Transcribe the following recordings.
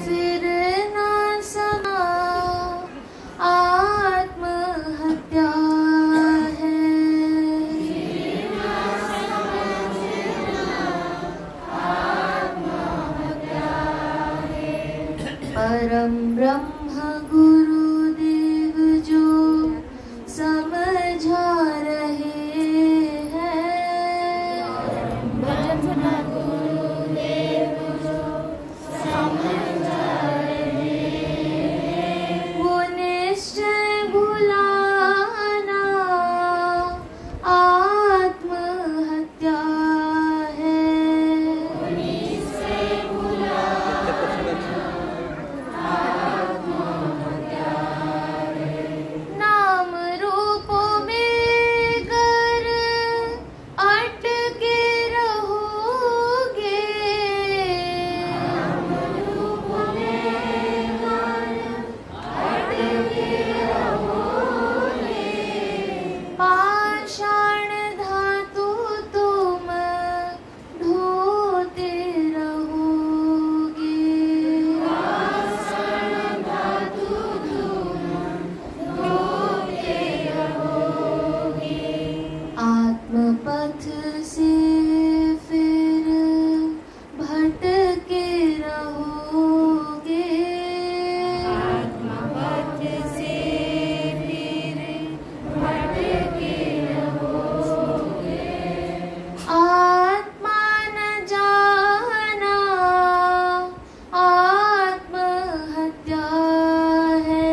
फिर ना समा आत्महत्या है। परम ब्रह्म गुरुदेव जो समझा रहे हैं, गुरुदेव जो समझा रहे हैं, वो निश्चय भुलाना आत्महत्या है। नाम रूप में गर अटके रहोगे, पाषाण धातु तुम ढोते रहोगे। आत्मपथ से फिर भटके रहोगे, आत्मपथ से फिर भटके रहोगे। आत्मा न जाना आत्महत्या है।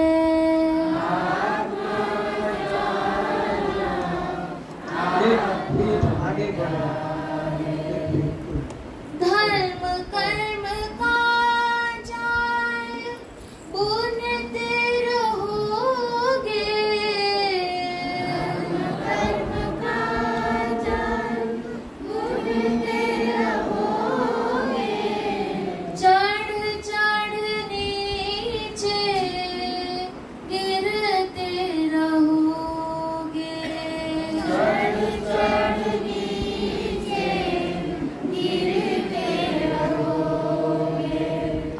धर्म कर्म का जाल बुनते रहोगे, धर्म का जाल बुनते रहोगे। चढ़ चढ़ नीचे गिरते रहोगे, चढ़ चढ़ नीचे गिरते रहोगे।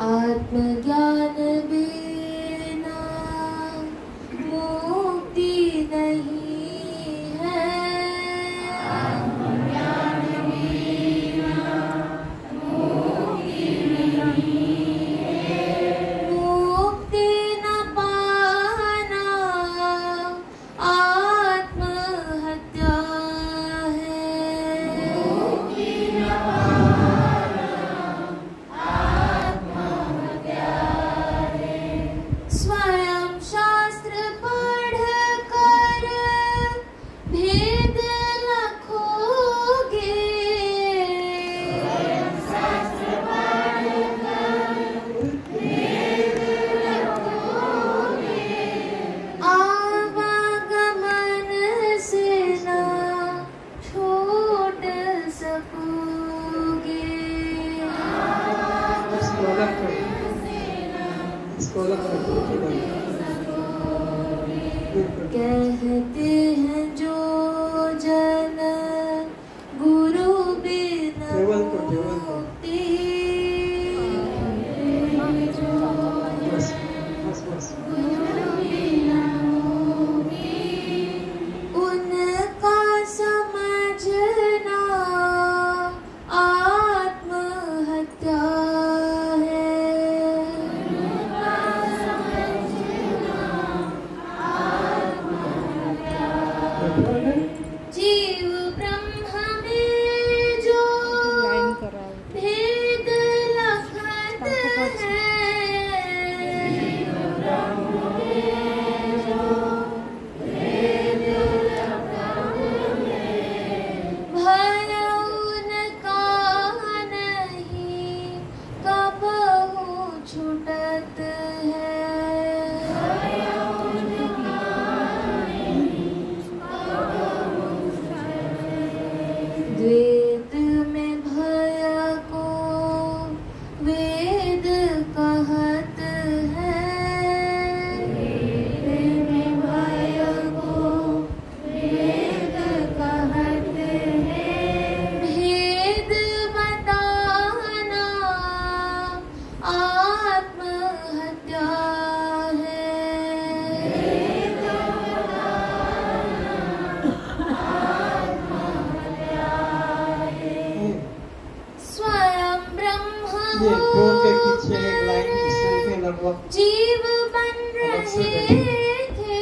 आत्मज्ञान बिना मुक्ति नहीं है, आत्मज्ञान बिना मुक्ति नहीं है। मुक्ति न पाना आत्महत्या है। मुक्ति न पाना आत्महत्या है। स्वयं शास्त्र पढ़ कर भेद रखोगे, स्वयं शास्त्र पढ़ कर भेद रखोगे। आवागमन से ना छोड़ सकोगे, कहते हैं जो जन गुरु बिना मुक्ति, गुरु बिना मुक्ति। उनका समझना आत्महत्या है। उनका समझना आत्महत्या हो ड्रोन के पीछे एक लाइन इस तरीके लगभग जीव बन रहे थे।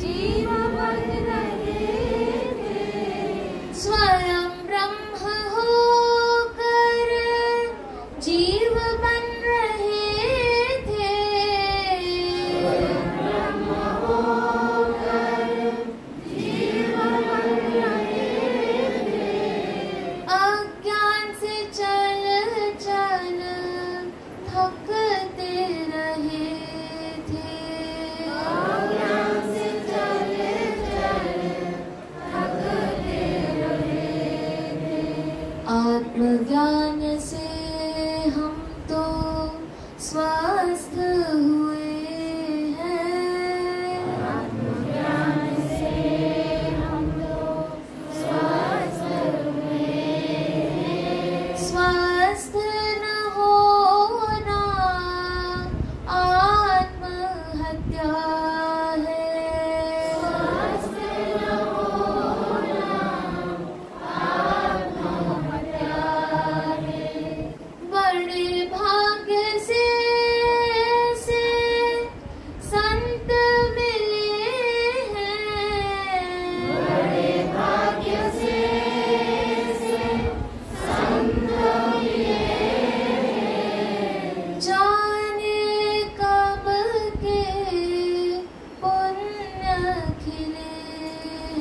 जीव बन रहे थे स्वयं ब्रह्म होकर जीव बन रहे थे। ब्रह्म होकर जीव बन रहे थे। अज्ञान से चल चल थकते रहे थे। अज्ञान से चल चल थकते रहे थे। आत्मज्ञान से हम तो स्वस्थ हुए हैं। आत्मज्ञान से हम तो स्वस्थ हुए हैं। स्वस्थ न होना आत्महत्या है। स्वस्थ न होना आत्महत्या है। बड़े भाग्य से संत मिले हैं। बड़े भाग्य से संत मिले हैं। जाने कब के पुण्य खिले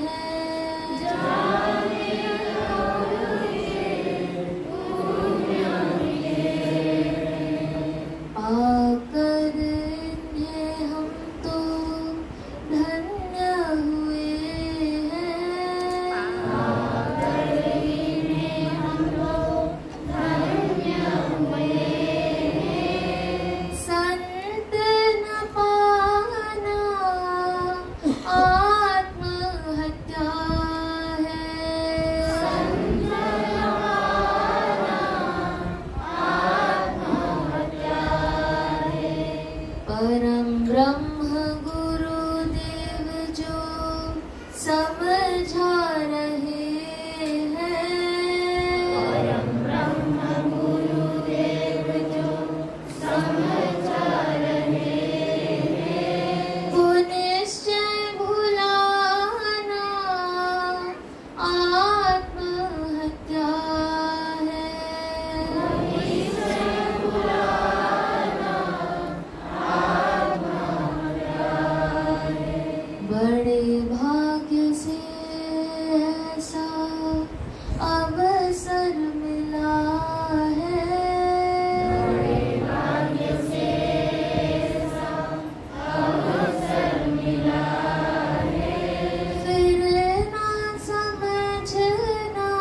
हैं। जाने कब के पुण्य मिले हैं। पाकर इन्हें हम तो धन्य हुए हैं। पाकर इन्हें हम तो धन्य हुए हैं। संत न पाना आत्महत्या है। संत न पाना आत्महत्या है। परम ब्रह्म गुरुदेव जो समझा रहे हैं। परम ब्रह्म गुरुदेव जो समझा रहे हैं। वो निश्चय भुलाना आत्महत्या है। निश्चय भुलाना आत्महत्या है। बड़े भाग्य से ऐसा अवसर मिला है। बड़े भाग्य से ऐसा अवसर मिला है। फिर ना समझना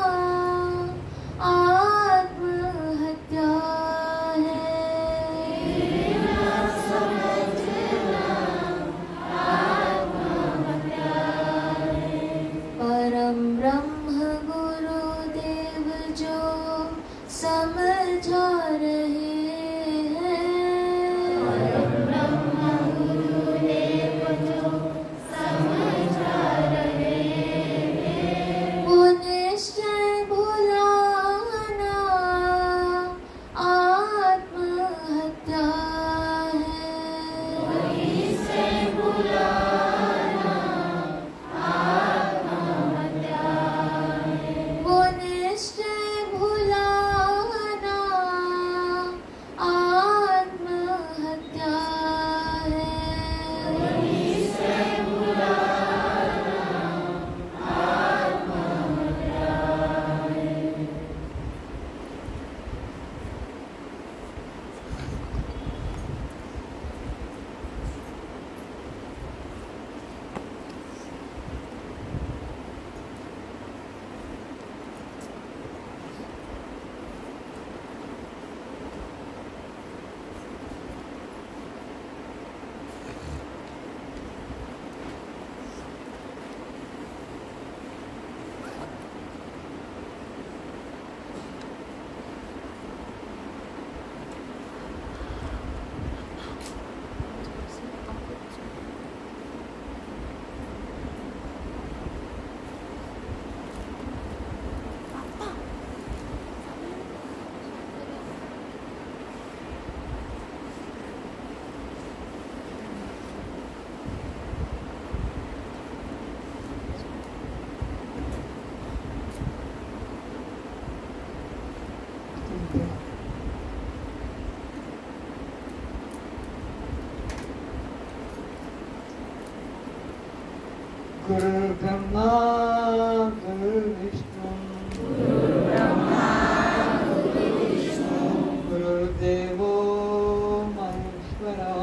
आत्महत्या है। फिर ना समझना आत्महत्या गुरुर्ब्रह्मा गुरुर्विष्णु गुरुर्देवो महेश्वरः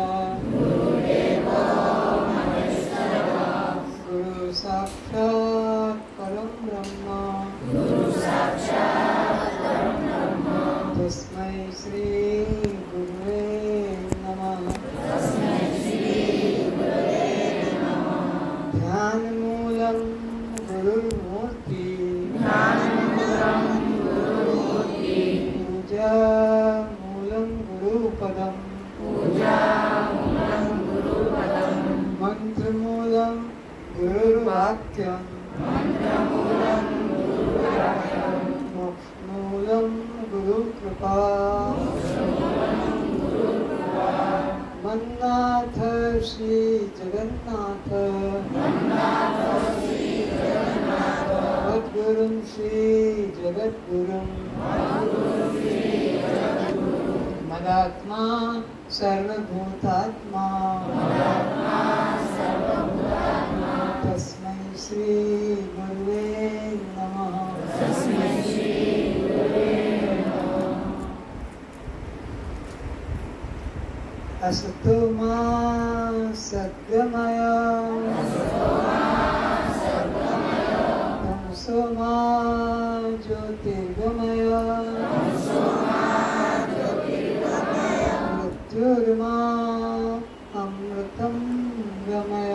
गुरु साक्षात् परं ब्रह्म तस्मै श्री गुरुवे नमः। ध्यानमूलं गुरुर्मूर्ति पूजामूलं गुरुपदं मन्त्रमूलं गुरुर्वाक्यं मोक्षमूलं गुरुकृपा मन्नाथ श्री जगन्नाथ सद्गुरुं श्री जगद्गुरुं मदात्मा सर्वभूतात्मा तस्मै श्री गुरुवे नमः। असतो मा सद्गमय तमसो मा ज्योतिर्गमय मृत्युर्मा अमृतं गमय।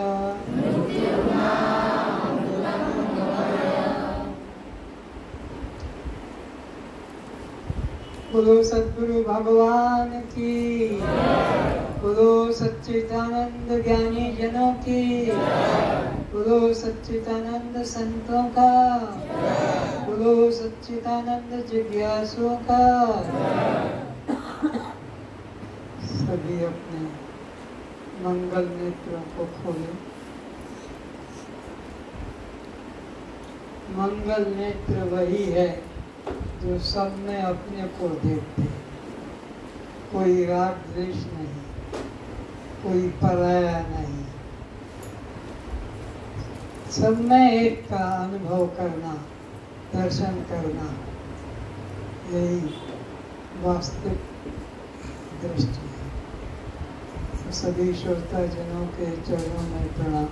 बोलो सद्गुरु भगवान की, बोलो सच्चिदानंद ज्ञानी जनों की, बोलो सच्चिदानंद संतों का, बोलो सच्चिदानंद जिज्ञासुओं का। सभी अपने मंगल नेत्रों को खोले। मंगल नेत्र वही है जो सब में अपने को देखते, कोई राग द्वेष नहीं, कोई पराया नहीं, सब में एक का अनुभव करना, दर्शन करना, यही वास्तविक दृष्टि है। तो सभी श्रोता जनों के चरणों में प्रणाम।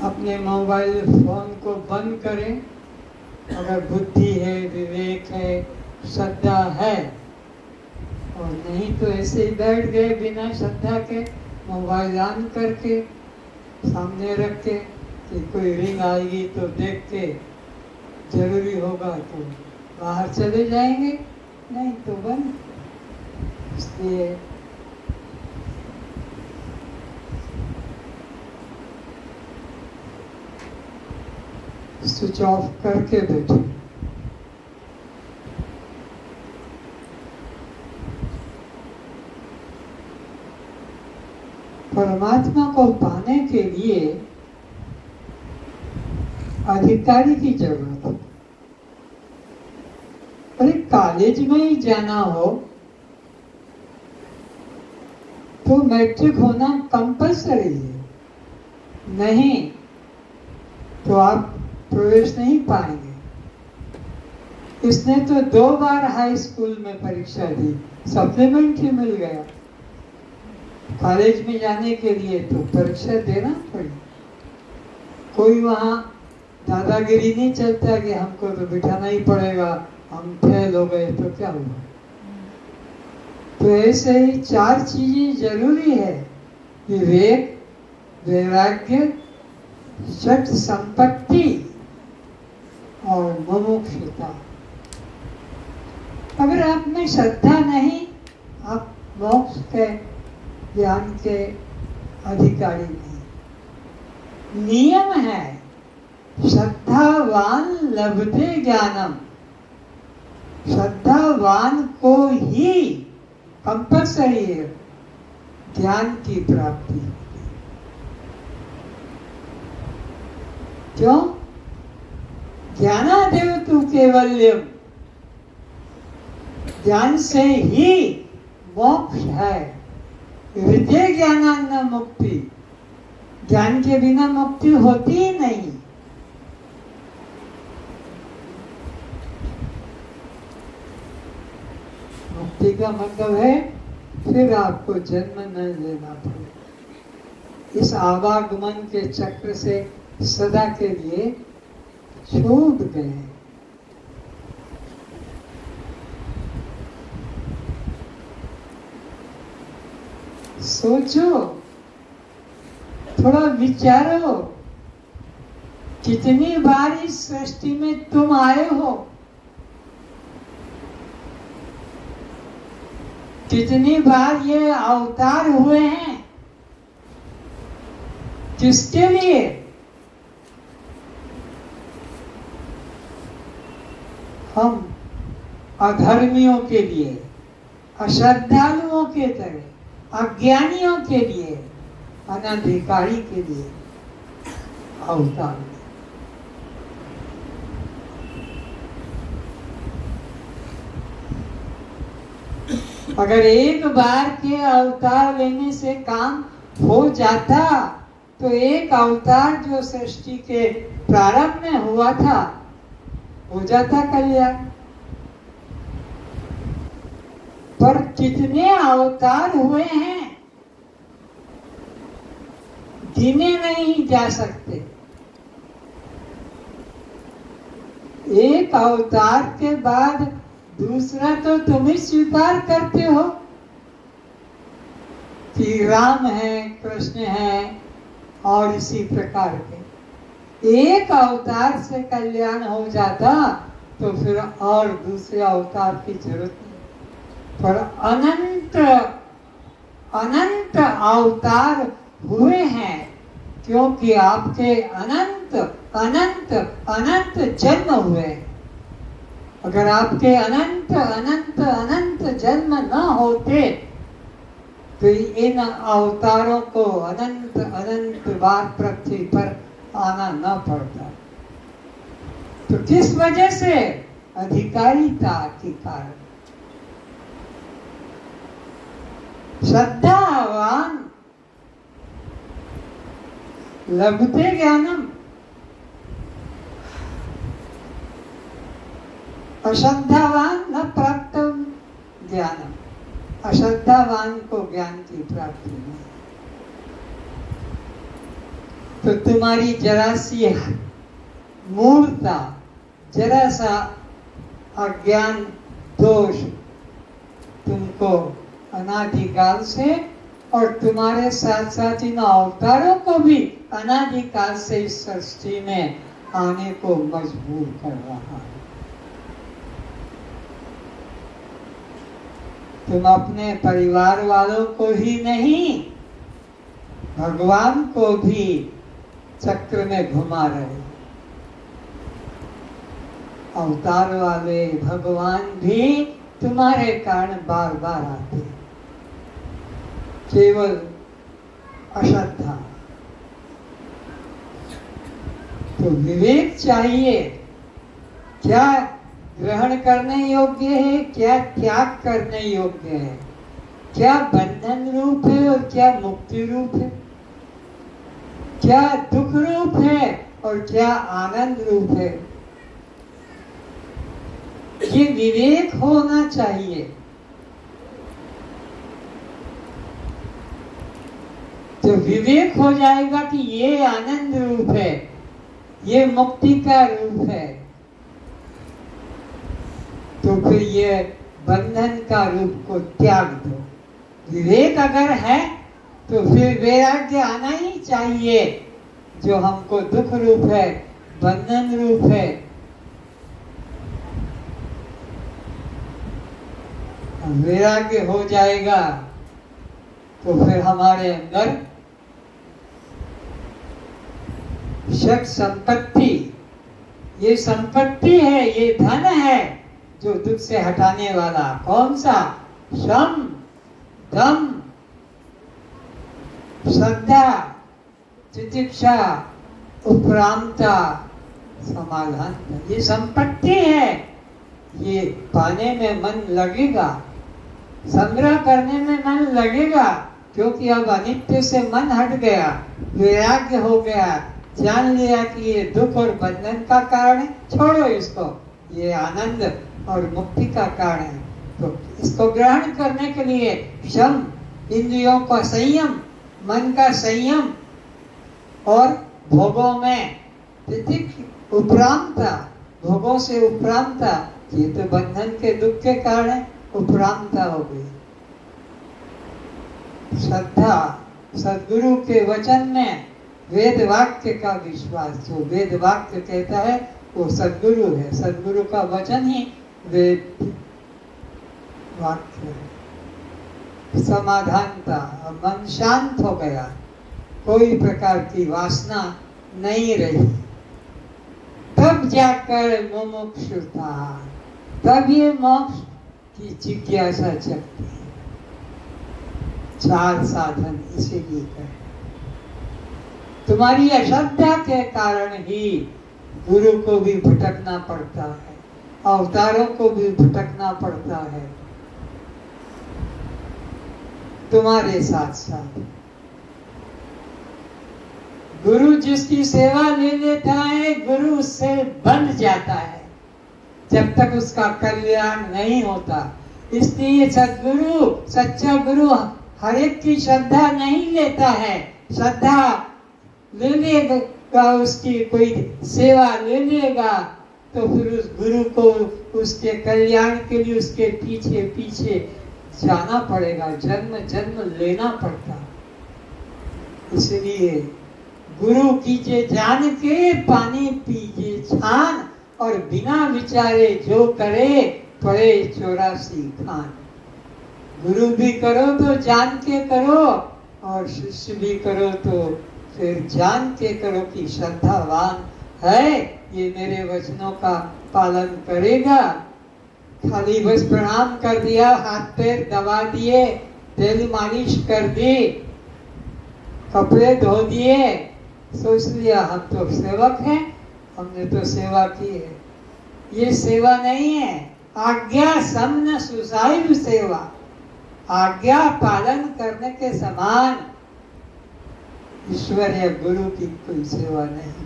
अपने मोबाइल फोन को बंद करें। अगर बुद्धि है, विवेक है, श्रद्धा है, और नहीं तो ऐसे ही बैठ गए बिना श्रद्धा के, मोबाइल ऑन करके सामने रख के कि कोई रिंग आएगी तो देख के जरूरी होगा तो बाहर चले जाएंगे, नहीं तो बंद। इसलिए स्विच ऑफ करके बैठे। परमात्मा को पाने के लिए अधिकारी की जरूरत है। अरे कॉलेज में ही जाना हो तो मैट्रिक होना कंपल्सरी है, नहीं तो आप प्रवेश नहीं पाएंगे। इसने तो 2 बार हाई स्कूल में परीक्षा दी, सप्लीमेंट ही मिल गया। कॉलेज में जाने के लिए तो परीक्षा देना पड़ी। कोई वहाँ दादागिरी नहीं चलता कि हमको तो बिठाना ही पड़ेगा, हम फेल हो गए तो क्या हुआ। तो ऐसे ही 4 चीजें जरूरी है: विवेक, वैराग्य, षट संपत्ति और मुमुक्षुता। अगर आप में श्रद्धा नहीं, आप मोक्ष के ज्ञान के अधिकारी नहीं। नियम है श्रद्धावान लभते ज्ञानम, श्रद्धावान को ही कंपल्सरी है ज्ञान की प्राप्ति। क्यों? ज्ञानादेव तू केवल्यम, ज्ञान से ही मोक्ष है। हृदय ज्ञानान्न मुक्ति, ज्ञान के बिना मुक्ति होती ही नहीं। मुक्ति का मतलब है फिर आपको जन्म न लेना पड़े, इस आवागमन के चक्र से सदा के लिए छूट गए। सोचो, थोड़ा विचारो, कितनी बार इस सृष्टि में तुम आए हो, कितनी बार ये अवतार हुए हैं, किसके लिए? हम अधर्मियों के लिए, अश्रद्धालुओं के तरह, अज्ञानियों के लिए, अनधिकारी के लिए अवतार। अगर एक बार के अवतार लेने से काम हो जाता तो एक अवतार जो सृष्टि के प्रारंभ में हुआ था हो जाता कल्याण। पर कितने अवतार हुए हैं गिने नहीं जा सकते। एक अवतार के बाद दूसरा तो तुम ही स्वीकार करते हो कि राम है, कृष्ण है और इसी प्रकार के। एक अवतार से कल्याण हो जाता तो फिर और दूसरे अवतार की जरूरत नहीं। पर अनंत अनंत अवतार हुए हैं क्योंकि आपके अनंत अनंत अनंत जन्म हुए। अगर आपके अनंत अनंत अनंत जन्म न होते तो इन अवतारों को अनंत अनंत बार पृथ्वी पर आना न पड़ता। तो किस वजह से? अधिकारिता के कारण। श्रद्धावान लभते ज्ञानम, अश्रद्धावान न प्राप्त ज्ञानम। अश्रद्धावान को ज्ञान की प्राप्ति नहीं। तो तुम्हारी जरा सी मूर्खता, जरा सा अज्ञान दोष तुमको अनादिकाल से और तुम्हारे साथ साथ इन अवतारों को भी अनादिकाल से इस सृष्टि में आने को मजबूर कर रहा है। तुम अपने परिवार वालों को ही नहीं, भगवान को भी चक्र में घुमा रहे। अवतार वाले भगवान भी तुम्हारे कारण बार बार आते, केवल अश्रद्धा। तो विवेक चाहिए, क्या ग्रहण करने योग्य है, क्या त्याग करने योग्य है, क्या बंधन रूप है और क्या मुक्ति रूप है, क्या दुख रूप है और क्या आनंद रूप है। ये विवेक होना चाहिए। तो विवेक हो जाएगा कि ये आनंद रूप है, ये मुक्ति का रूप है, तो फिर ये बंधन का रूप को त्याग दो। विवेक अगर है तो फिर वैराग्य आना ही चाहिए, जो हमको दुख रूप है, बंधन रूप है। वैराग्य हो जाएगा तो फिर हमारे अंदर शक संपत्ति, ये संपत्ति है, ये धन है जो दुख से हटाने वाला। कौन सा? शम, दम, श्रद्धा, तितिक्षा, उपरामता, समाधान। ये संपत्ति है, ये पाने में मन लगेगा संग्रह करने में मन लगेगा, क्योंकि अब अनित्य से मन हट गया, वैराग्य हो गया, जान लिया कि ये दुख और बंधन का कारण है, छोड़ो इसको, ये आनंद और मुक्ति का कारण है। तो इसको ग्रहण करने के लिए क्षम, इंद्रियों का संयम, मन का संयम और भोगों में तितिक उपरामता, भोगों से उपरामता, ये तो बंधन के दुख के कारण है, उपरामता हो गई। श्रद्धा, सद्गुरु के वचन में वेद वाक्य का विश्वास, जो वेद वाक्य कहता है वो सद्गुरु है, सद्गुरु का वचन ही वेद वाक्य है। समाधानता, मन शांत हो गया, कोई प्रकार की वासना नहीं रही, तब जाकर मुमुक्षुता, तब ये मोक्ष की जिज्ञासा जगती है। 4 साधन इसीलिए कहे, तुम्हारी अश्रद्धा के कारण ही गुरु को भी भटकना पड़ता है, अवतारों को भी भटकना पड़ता है, तुम्हारे साथ साथ। गुरु जिसकी सेवा ले लेता है, गुरु उससे बंध जाता है जब तक उसका कल्याण नहीं होता। इसलिए सद्गुरु, सच्चा गुरु हर एक की श्रद्धा नहीं लेता है, श्रद्धा ले लेगा, उसकी कोई सेवा ले लेगा तो फिर उस गुरु को उसके कल्याण के लिए उसके पीछे पीछे जाना पड़ेगा, जन्म जन्म लेना पड़ता। इसलिए गुरु कीजिए जान के, पानी पीजिए छान, और बिना विचारे जो करे पड़े 84 खान। गुरु भी करो तो जान के करो, और शिष्य भी करो तो फिर जान के करो कि श्रद्धावान है, ये मेरे वचनों का पालन करेगा। खाली बस प्रणाम कर दिया, हाथ पैर दबा दिए, तेल मालिश कर दी, कपड़े धो दिए, सोच लिया हम तो सेवक हैं, हमने तो सेवा की है। ये सेवा नहीं है, आज्ञा समन सुसाइब सेवा, आज्ञा पालन करने के समान ईश्वर या गुरु की कोई सेवा नहीं।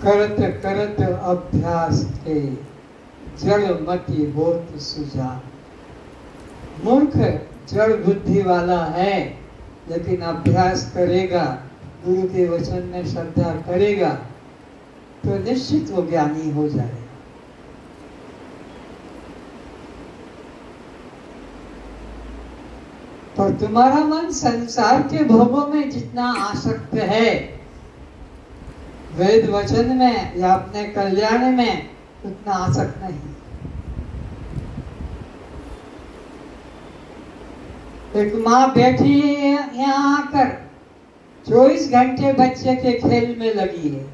करत करत अभ्यास के जड़ मति बोध सुजान। मूर्ख जड़ बुद्धि वाला है, लेकिन अभ्यास करेगा, गुरु के वचन में श्रद्धा करेगा तो निश्चित वो ज्ञानी हो जाएगा। पर तुम्हारा मन संसार के भोगों में जितना आसक्त है, वेद वचन में या अपने कल्याण में उतना आसक्त नहीं। एक माँ बैठी है यहाँ आकर, 24 घंटे बच्चे के खेल में लगी है,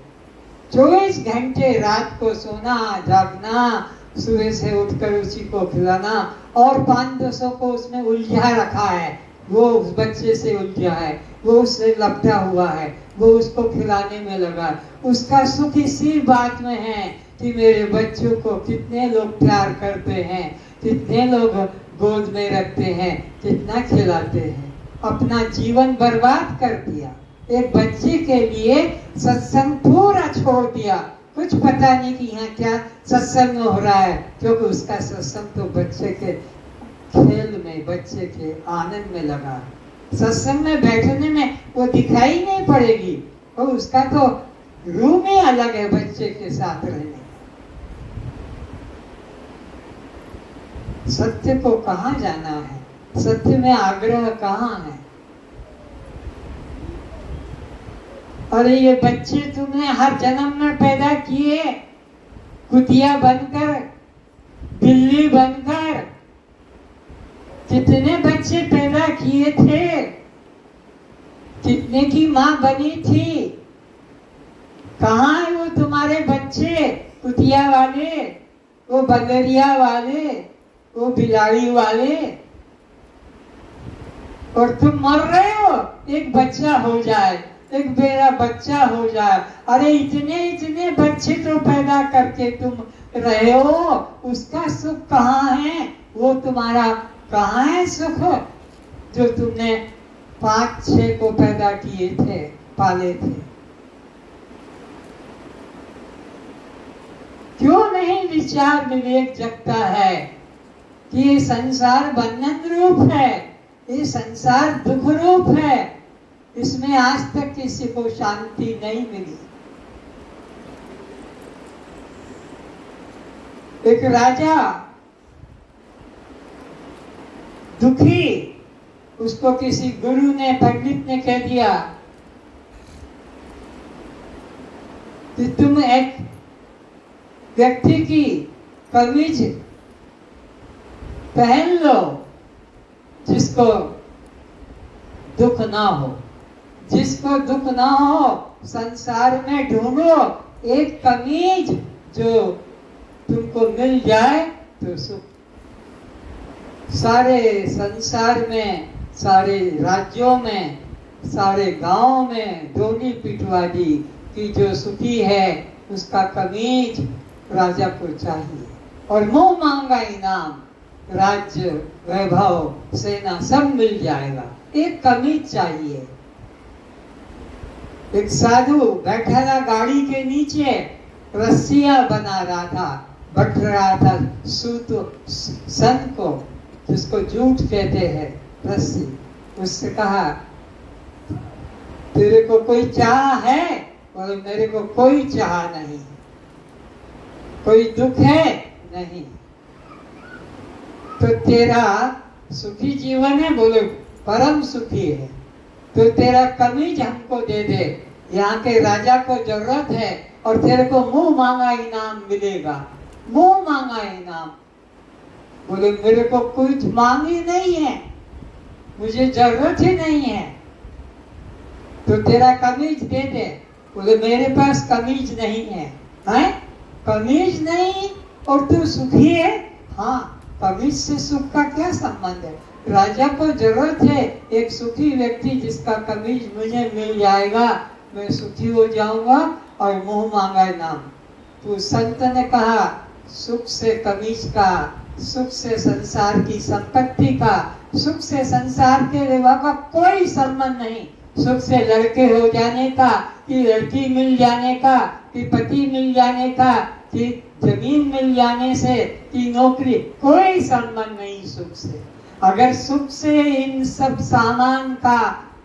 24 घंटे रात को सोना जागना, सुबह से उठकर उसी को खिलाना, और 500 को उसमें उलझा रखा है, वो उस बच्चे से उलझा है, वो उससे लपटा हुआ है, वो उसको खिलाने में लगा। उसका सुख इसी बात में है कि मेरे बच्चों को कितने लोग प्यार करते हैं, कितने लोग गोद में रखते हैं, कितना खिलाते हैं। अपना जीवन बर्बाद कर दिया एक बच्चे के लिए, सत्संग पूरा छोड़ दिया, कुछ पता नहीं कि यहाँ क्या सत्संग हो रहा है, क्योंकि उसका सत्संग तो बच्चे के खेल में, बच्चे के आनंद में लगा। सत्संग में बैठने में वो दिखाई नहीं पड़ेगी, और उसका तो रूम ही अलग है बच्चे के साथ रहने। सत्य को कहाँ जाना है, सत्य में आग्रह कहाँ है। अरे ये बच्चे तुमने हर जन्म में पैदा किए, कुतिया बनकर, बिल्ली बनकर, कितने बच्चे पैदा किए थे, कितने की माँ बनी थी, कहाँ है वो तुम्हारे बच्चे, कुतिया वाले, वो बंदरिया वाले, वो बिलाड़ी वाले, और तुम मर रहे हो। एक बच्चा हो जाए, एक मेरा बच्चा हो जाए, अरे इतने इतने बच्चे तो पैदा करके तुम रहे हो, उसका सुख कहाँ है, वो तुम्हारा कहाँ है सुख जो तुमने 5-6 को पैदा किए थे, पाले थे। क्यों नहीं विचार विवेक जगता है कि ये संसार बंधन रूप है, ये संसार दुख रूप है, इसमें आज तक किसी को शांति नहीं मिली। एक राजा दुखी, उसको किसी गुरु ने, पंडित ने कह दिया कि तुम एक व्यक्ति की कमीज पहन लो जिसको दुख ना हो, जिसको दुख ना हो संसार में ढूंढो एक कमीज जो तुमको मिल जाए तो सुख। सारे संसार में, सारे राज्यों में, सारे गांवों में डोली पिटवा दी कि जो सुखी है उसका कमीज राजा को चाहिए, और मुंह मांगा इनाम, राज्य, वैभव, सेना सब मिल जाएगा, एक कमीज चाहिए। एक साधु बैठा था गाड़ी के नीचे, रस्सियां बना रहा था, बट रहा था सूत सन को, जिसको जूट कहते हैं, रस्सी। उससे कहा तेरे को कोई चाह है? बोले मेरे को कोई चाह नहीं। कोई दुख है? नहीं। तो तेरा सुखी जीवन है? बोले परम सुखी है। तो तेरा कमीज हमको दे दे, यहाँ के राजा को जरूरत है, और तेरे को मुंह मांगा इनाम मिलेगा, मुंह मांगा इनाम। बोले मेरे को कुछ मांग ही नहीं है, मुझे जरूरत ही नहीं है, तो तेरा कमीज दे दे। बोले मेरे पास कमीज नहीं है। हैं? कमीज नहीं और तू सुखी है? हाँ, कमीज से सुख का क्या संबंध है? राजा को जरूरत है एक सुखी व्यक्ति जिसका कमीज मुझे मिल जाएगा, मैं सुखी हो जाऊंगा, और मुंह मांगा नाम। तो संत ने कहा सुख से कमीज का, सुख से संसार की संपत्ति का, सुख से संसार के रेवा का कोई संबंध नहीं। सुख से लड़के हो जाने का, कि लड़की मिल जाने का, कि पति मिल जाने का, कि जमीन मिल जाने से, कि नौकरी, कोई संबंध नहीं सुख से। अगर सुख से इन सब सामान का,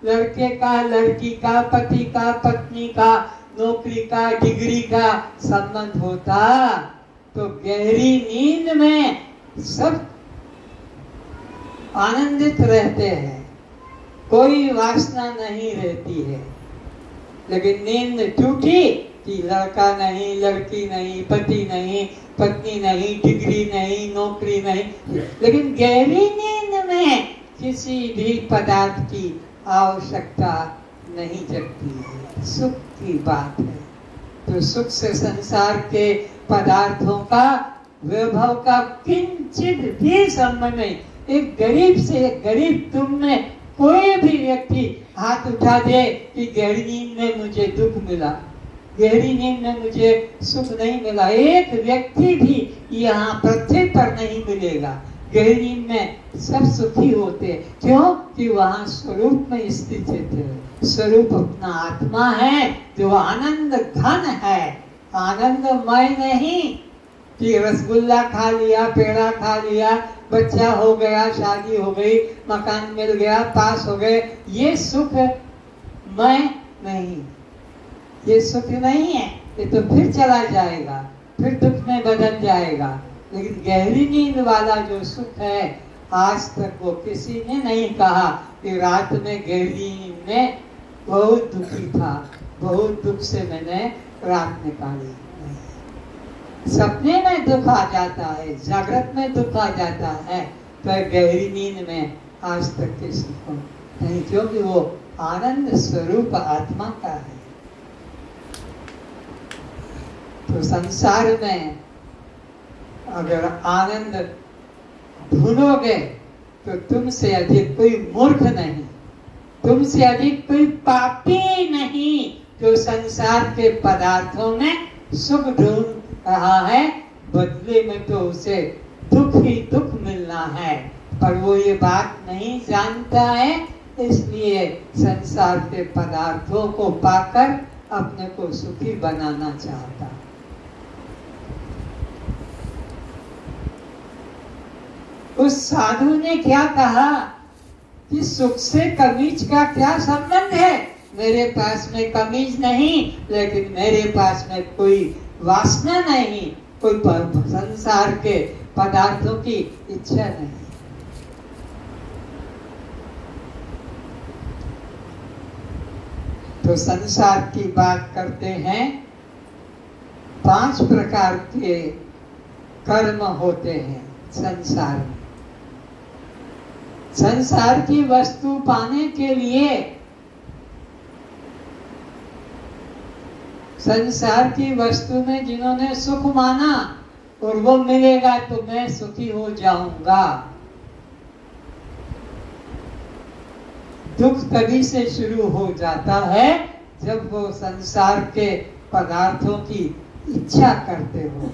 लड़के का, लड़की का, पति का, पत्नी का, नौकरी का, डिग्री का संबंध होता तो गहरी नींद में सब आनंदित रहते हैं, कोई वासना नहीं रहती है। लेकिन नींद टूटी कि लड़का नहीं, लड़की नहीं, पति नहीं, पत्नी नहीं, डिग्री नहीं, नौकरी नहीं। लेकिन गहरी नींद में किसी भी पदार्थ की आवश्यकता नहीं जगती है, सुख की बात है। तो सुख से संसार के पदार्थों का, वैभव का किंचित भी संबंध नहीं। एक गरीब से गरीब तुम में कोई भी व्यक्ति हाथ उठा दे कि गहरी नींद में मुझे दुख मिला, गहरी नींद में मुझे सुख नहीं मिला, एक व्यक्ति भी यहाँ पृथ्वी पर नहीं मिलेगा। गहरी नींद में सब सुखी होते, क्यों? कि वहाँ स्वरूप में स्थित है। स्वरूप अपना आत्मा है जो आनंद घन है, आनंदमय नहीं कि रसगुल्ला खा लिया, पेड़ा खा लिया, बच्चा हो गया, शादी हो गई, मकान मिल गया, पास हो गए, ये सुख मैं नहीं, ये सुख नहीं है। ये तो फिर चला जाएगा, फिर दुख में बदल जाएगा। लेकिन गहरी नींद वाला जो सुख है, आज तक वो किसी ने नहीं कहा कि रात में गहरी नींद में बहुत दुखी था, बहुत दुख से मैंने रात निकाली। सपने में दुख आ जाता है, जागृत में दुख आ जाता है, तो गहरी नींद में आज तक के सुख नहीं, क्योंकि वो आनंद स्वरूप आत्मा का है। तो संसार में अगर आनंद ढूंढोगे तो तुमसे अधिक कोई मूर्ख नहीं, तुमसे अधिक कोई पापी नहीं जो संसार के पदार्थों में सुख ढूंढ रहा है। बदले में तो उसे दुख ही दुख मिलना है, पर वो ये बात नहीं जानता है, इसलिए संसार के पदार्थों को पाकर अपने को सुखी बनाना चाहता है। उस साधु ने क्या कहा कि सुख से कमीज का क्या संबंध है? मेरे पास में कमीज नहीं, लेकिन मेरे पास में कोई वासना नहीं, कोई संसार के पदार्थों की इच्छा नहीं। तो संसार की बात करते हैं। 5 प्रकार के कर्म होते हैं संसार में। संसार की वस्तु पाने के लिए, संसार की वस्तु में जिन्होंने सुख माना और वो मिलेगा तो मैं सुखी हो जाऊंगा, दुख तभी से शुरू हो जाता है जब वो संसार के पदार्थों की इच्छा करते हो।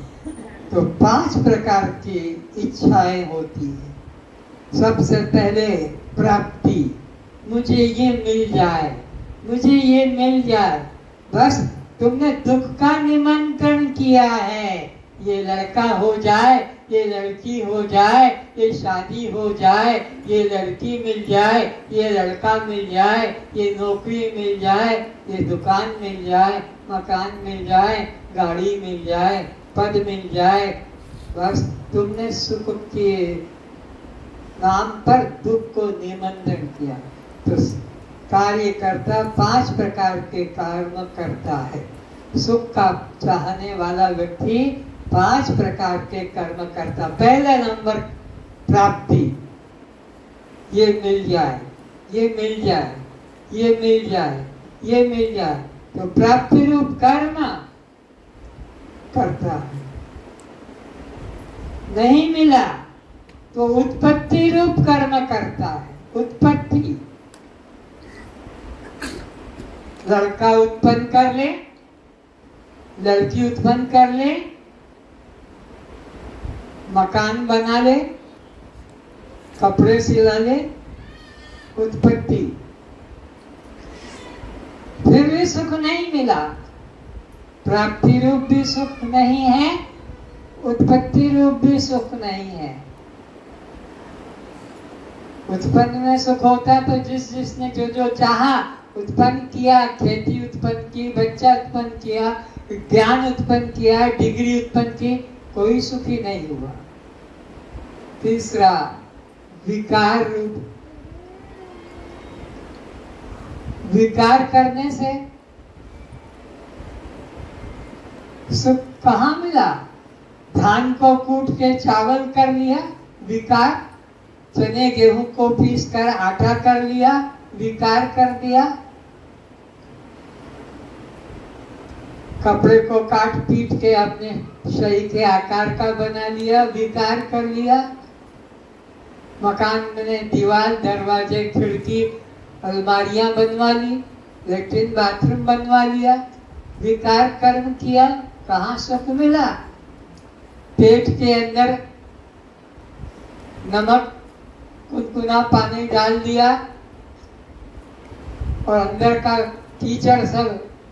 तो 5 प्रकार की इच्छाएं होती है। सबसे पहले प्राप्ति, मुझे ये मिल जाए, मुझे ये मिल जाए। बस तुमने दुख का निमंत्रण किया है, ये लड़का हो जाए, ये लड़की हो जाए, ये शादी हो जाए, ये लड़की मिल जाए, ये लड़का मिल जाए, ये नौकरी मिल जाए, ये दुकान मिल जाए, मकान मिल जाए, गाड़ी मिल जाए, पद मिल जाए। बस तुमने सुख के नाम पर दुख को निमंत्रण किया। तो कार्यकर्ता 5 प्रकार के कर्म करता है। सुख का चाहने वाला व्यक्ति 5 प्रकार के कर्म करता। पहला नंबर प्राप्ति, ये मिल जाए, ये मिल जाए, ये मिल जाए, ये मिल जाए, तो प्राप्ति रूप कर्म करता है। नहीं मिला तो उत्पत्ति रूप कर्म करता है। उत्पत्ति, लड़का उत्पन्न कर ले, लड़की उत्पन्न कर ले, मकान बना ले, कपड़े सिला ले, उत्पत्ति। फिर भी सुख नहीं मिला, प्राप्ति रूप भी सुख नहीं है, उत्पत्ति रूप भी सुख नहीं है। उत्पन्न में सुख होता तो जिसने जो जो चाहा उत्पन्न किया, खेती उत्पन्न की, बच्चा उत्पन्न किया, ज्ञान उत्पन्न किया, डिग्री उत्पन्न की, कोई सुखी नहीं हुआ। तीसरा विकार रूप, विकार करने से सुख कहाँ मिला? धान को कूट के चावल कर लिया, विकार। चने गेहूं को पीस कर आटा कर लिया, विकार कर दिया। कपड़े को काट पीट के अपने शरीर के आकार का बना लिया, विकार कर लिया। मकान में दीवार, दरवाजे, खिड़की, अलमारियां बनवा ली, लेट्रिन बाथरूम बनवा लिया, विकार कर्म किया। कहाँ सुख मिला? पेट के अंदर नमक गुनगुना पानी डाल दिया और अंदर का कीचड़ सब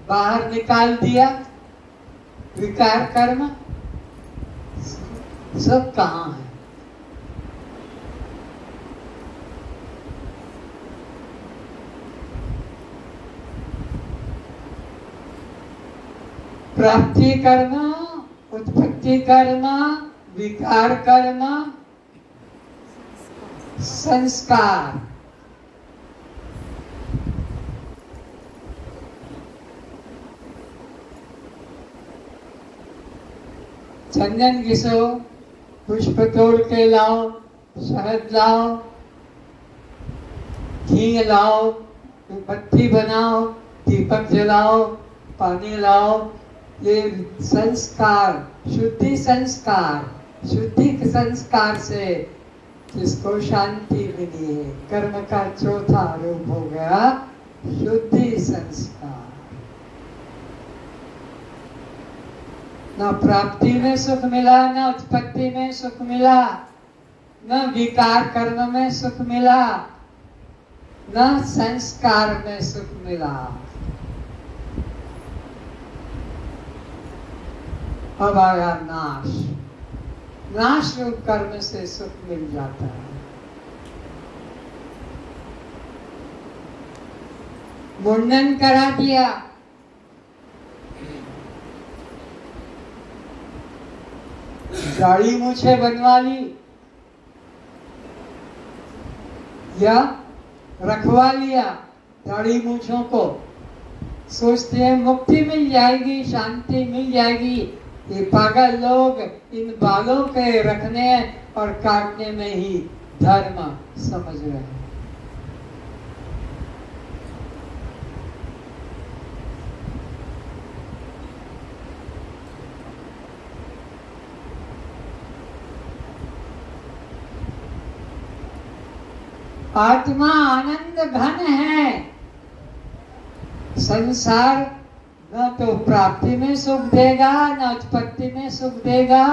बाहर निकाल दिया, विकार कर्म। सब कहाँ है? प्राप्ति करना, उत्पत्ति करना, विकार करना, संस्कार। चंदन घिसो, पुष्प तोड़ के लाओ, शहद लाओ, घी लाओ, बत्ती बनाओ, दीपक जलाओ, पानी लाओ। ये संस्कार, शुद्धि संस्कार से जिसको शांति मिली है। कर्म का चौथा रूप हो गया शुद्धि संस्कार। न प्राप्ति में सुख मिला, न उत्पत्ति में सुख मिला, न विकार कर्म में सुख मिला, न संस्कार में सुख मिला। अब आया नाश। नाश रूप कर्म से सुख मिल जाता है। मुंडन करा दिया, दाढ़ी मूछे बनवा ली या रखवा लिया दाढ़ी मूछों को, सोचते हैं मुक्ति मिल जाएगी, शांति मिल जाएगी। ये पागल लोग इन बालों के रखने और काटने में ही धर्म समझ रहे हैं। आत्मा आनंद घन है। संसार न तो प्राप्ति में सुख देगा, न उत्पत्ति में सुख देगा,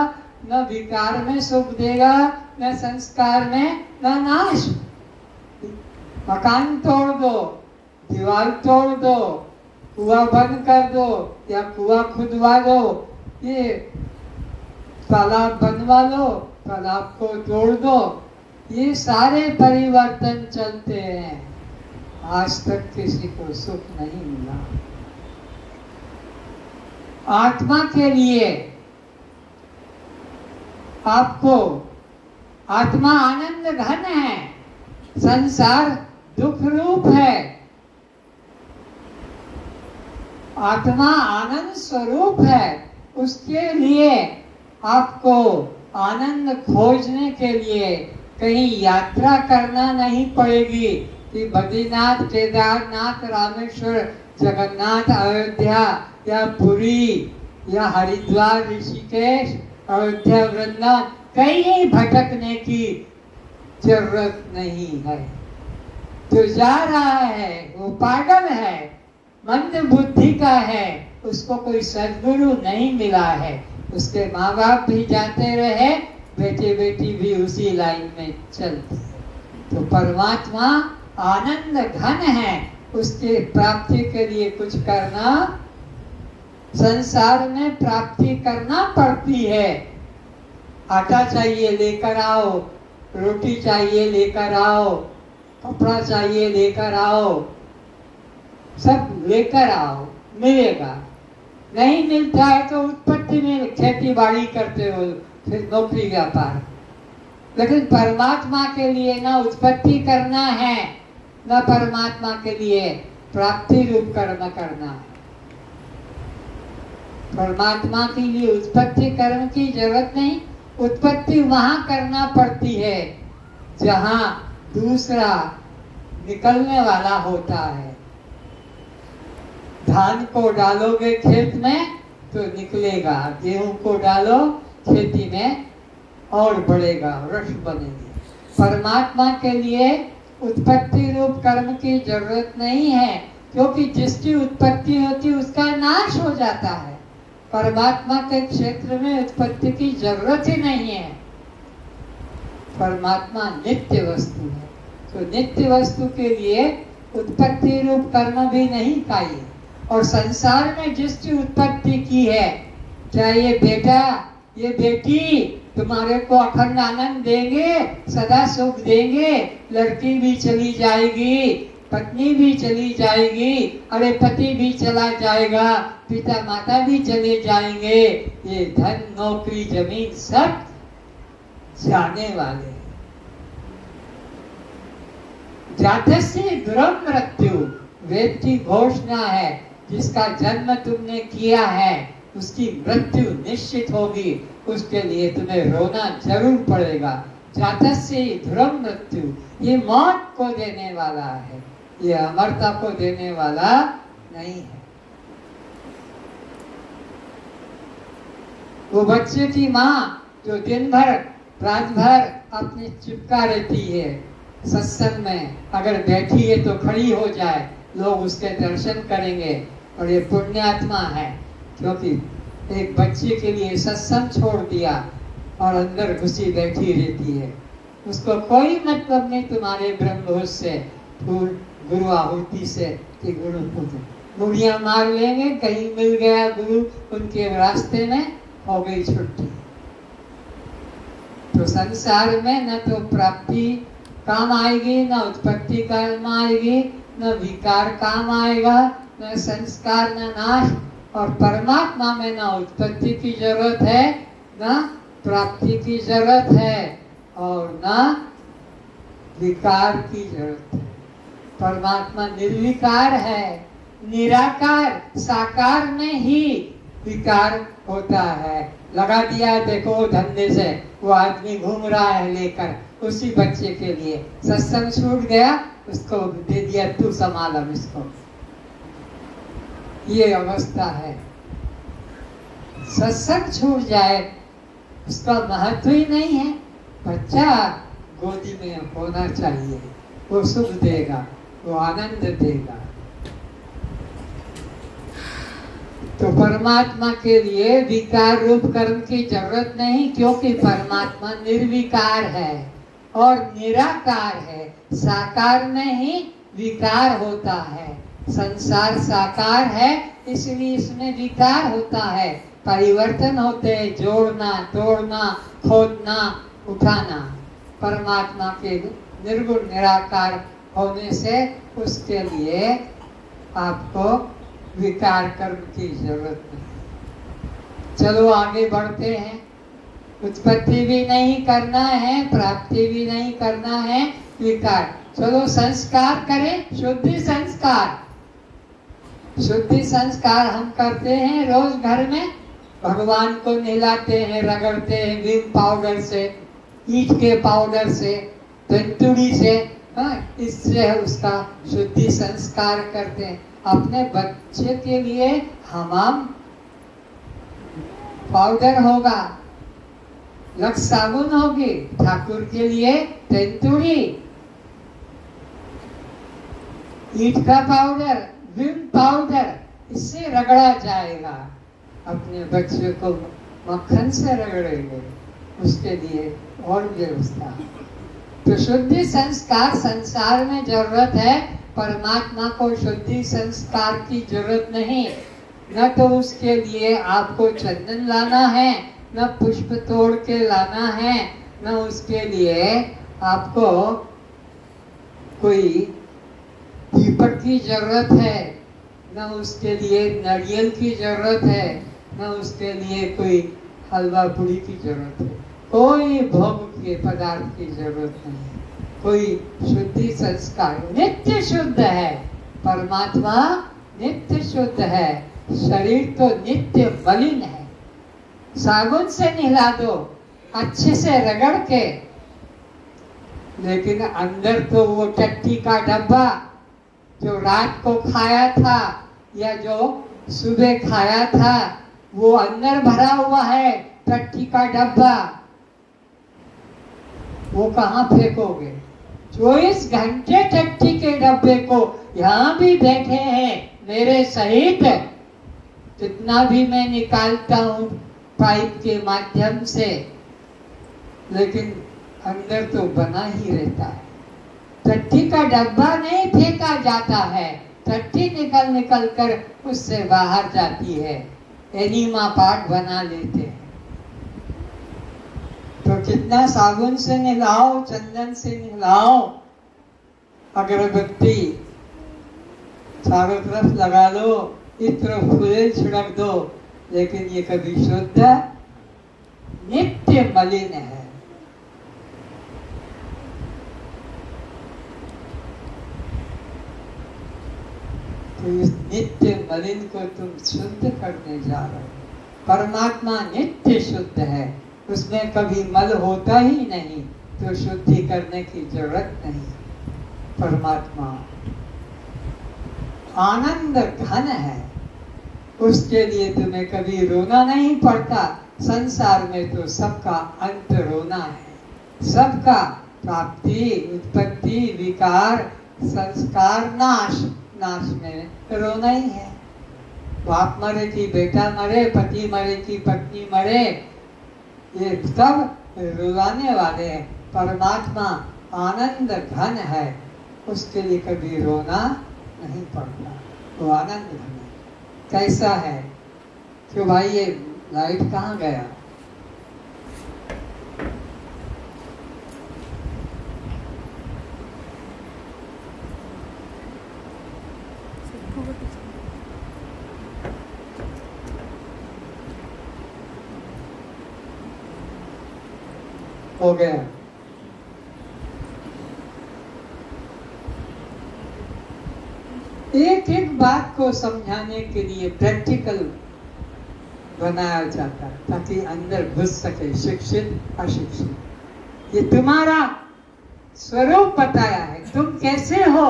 न विकार में सुख देगा, न संस्कार में, न नाश। मकान तोड़ दो, दीवार तोड़ दो, कुआं बंद कर दो या कुआं खुदवा दो, ये तालाब बनवा लो, तालाब को तोड़ दो, ये सारे परिवर्तन चलते हैं। आज तक किसी को सुख नहीं मिला। आत्मा के लिए आपको, आत्मा आनंद घन है, संसार दुख रूप है। आत्मा आनंद स्वरूप है, उसके लिए आपको आनंद खोजने के लिए कहीं यात्रा करना नहीं पड़ेगी कि बद्रीनाथ, केदारनाथ, रामेश्वर, जगन्नाथ, अयोध्या या पुरी या हरिद्वार, ऋषिकेश, अयोध्या, वृंदावन कहीं भटकने की जरूरत नहीं है। जो जा रहा है वो पागल है, मंद बुद्धि का है, उसको कोई सद्गुरु नहीं मिला है। उसके माँ बाप भी जाते रहे, बेटे बेटी भी उसी लाइन में चलते। तो परमात्मा आनंद घन है, उसके प्राप्ति के लिए कुछ करना, संसार में प्राप्ति करना पड़ती है। आटा चाहिए लेकर आओ, रोटी चाहिए लेकर आओ, कपड़ा चाहिए लेकर आओ, सब लेकर आओ, मिलेगा। नहीं मिलता है तो उत्पत्ति में खेती बाड़ी करते हो, फिर नौकरी व्यापार। लेकिन परमात्मा के लिए ना उत्पत्ति करना है, न परमात्मा के लिए प्राप्ति रूप कर्म करना है। परमात्मा के लिए उत्पत्ति कर्म की जरूरत नहीं। उत्पत्ति वहां करना पड़ती है जहां दूसरा निकलने वाला होता है। धान को डालोगे खेत में तो निकलेगा, गेहूं को डालो खेती में और बढ़ेगा, वृक्ष बनेंगे। परमात्मा के लिए उत्पत्ति रूप कर्म की जरूरत नहीं है, क्योंकि जिसकी उत्पत्ति होती है उसका नाश हो जाता है। परमात्मा के क्षेत्र में उत्पत्ति की जरूरत ही नहीं है। परमात्मा नित्य वस्तु है, तो नित्य वस्तु के लिए उत्पत्ति रूप कर्म भी नहीं चाहिए। और संसार में जिसकी उत्पत्ति की है, चाहे ये बेटा ये बेटी तुम्हारे को अखंड आनंद देंगे, सदा सुख देंगे, लड़की भी चली जाएगी, पत्नी भी चली जाएगी, अरे पति भी चला जाएगा, पिता माता भी चले जाएंगे, ये धन नौकरी जमीन सब जाने वाले। जातस्य दुर्लभ मृत्यु, वेद की घोषणा है, जिसका जन्म तुमने किया है उसकी मृत्यु निश्चित होगी, उसके लिए तुम्हें रोना जरूर पड़ेगा। जातस्य ध्रुवं मृत्यु, ये मौत को देने वाला है, ये अमरता को देने वाला नहीं है। वो बच्चे की माँ जो दिन भर रात भर अपने चिपका रहती है, सत्संग में अगर बैठी है तो खड़ी हो जाए, लोग उसके दर्शन करेंगे, और ये पुण्यात्मा है, क्योंकि एक बच्चे के लिए सत्संग छोड़ दिया और अंदर घुसी बैठी रहती है। उसको कोई मतलब नहीं तुम्हारे ब्रह्मभोज से, गुरु आहुति से कि गुरु मुड़िया मार लेंगे, कहीं मिल गया गुरु उनके रास्ते में, हो गई छुट्टी। तो संसार में न तो प्राप्ति काम आएगी, न उत्पत्ति काम आएगी, न विकार काम आएगा, न संस्कार, न नाश। और परमात्मा में न उत्पत्ति की जरूरत है, न प्राप्ति की जरूरत है, और न विकार की जरूरत है। परमात्मा निर्विकार है, निराकार, साकार में ही विकार होता है। लगा दिया देखो धंधे से, वो आदमी घूम रहा है लेकर, उसी बच्चे के लिए सत्संग छूट गया, उसको दे दिया तू संभाल अब इसको। ये अवस्था है। सत्संग छूट जाए उसका महत्व ही नहीं है। बच्चा गोदी में होना चाहिए, वो सुख देगा, वो आनंद देगा। तो परमात्मा के लिए विकार रूप कर्म की जरूरत नहीं, क्योंकि परमात्मा निर्विकार है और निराकार है। साकार में ही विकार होता है। संसार साकार है, इसलिए इसमें विकार होता है, परिवर्तन होते हैं, जोड़ना, तोड़ना, खोदना, उठाना। परमात्मा के निर्गुण निराकार होने से उसके लिए आपको विकार कर्म की जरूरत नहीं। चलो आगे बढ़ते हैं। उत्पत्ति भी नहीं करना है, प्राप्ति भी नहीं करना है, विकार। चलो संस्कार करें, शुद्धि संस्कार। शुद्धि संस्कार हम करते हैं रोज घर में। भगवान को नहलाते हैं, रगड़ते हैं विम पाउडर से, ईंट के पाउडर से, तंतुड़ी से, इससे उसका शुद्धि संस्कार करते हैं। अपने बच्चे के लिए हमाम पाउडर होगा, लक्स साबुन होगी, ठाकुर के लिए तेंतुड़ी, ईंट का पाउडर, विम पाउडर, इससे रगड़ा जाएगा। अपने बच्चे को मक्खन से रगड़ेंगे, उसके लिए और व्यवस्था। तो शुद्धि संस्कार संसार में जरूरत है, परमात्मा को शुद्धि संस्कार की जरूरत नहीं। न तो उसके लिए आपको चंदन लाना है, न पुष्प तोड़ के लाना है, न उसके लिए आपको कोई दीपक की जरूरत है, न उसके लिए नारियल की जरूरत है, न उसके लिए कोई हलवा पूरी की जरूरत है। कोई भोग के पदार्थ की जरूरत नहीं। कोई शुद्धि संस्कार, नित्य शुद्ध है परमात्मा, नित्य शुद्ध है। शरीर तो नित्य मलिन है। साबुन से नहला दो, अच्छे से रगड़ के, लेकिन अंदर तो वो टट्टी का डब्बा जो रात को खाया था या जो सुबह खाया था, वो अंदर भरा हुआ है। टट्टी का डब्बा वो कहाँ फेंकोगे? 24 घंटे टट्टी के डब्बे को, यहाँ भी बैठे हैं मेरे सहित, जितना भी मैं निकालता हूँ पाइप के माध्यम से, लेकिन अंदर तो बना ही रहता है। टट्टी का डब्बा नहीं फेंका जाता है, टट्टी निकल निकल कर उससे बाहर जाती है, एनीमा पार्ट बना लेते हैं। तो कितना साबुन से नहलाओ, चंदन से नहलाओ, अगरबत्ती चारों तरफ लगा लो, इस तरफ फूल छिड़क दो, लेकिन ये कभी शुद्ध नित्य मलिन है। तो इस नित्य मलिन को तुम शुद्ध करने जा रहे हो। परमात्मा नित्य शुद्ध है, उसमें कभी मल होता ही नहीं, तो शुद्धि करने की जरूरत नहीं। परमात्मा आनंद घन है, उसके लिए तुम्हें कभी रोना नहीं पड़ता। संसार में तो सबका अंत रोना है, सबका प्राप्ति, उत्पत्ति, विकार, संस्कार, नाश, नाश में रोना ही है। बाप मरे कि बेटा मरे, पति मरे कि पत्नी मरे, ये सब रुलाने वाले हैं। परमात्मा आनंद घन है, उसके लिए कभी रोना नहीं पड़ता, वो आनंद घन है। कैसा है? क्यों भाई ये लाइट कहाँ गया? हो गया। एक एक बात को समझाने के लिए प्रैक्टिकल बनाया जाता है ताकि अंदर घुस सके, शिक्षित अशिक्षित। ये तुम्हारा स्वरूप बताया है, तुम कैसे हो,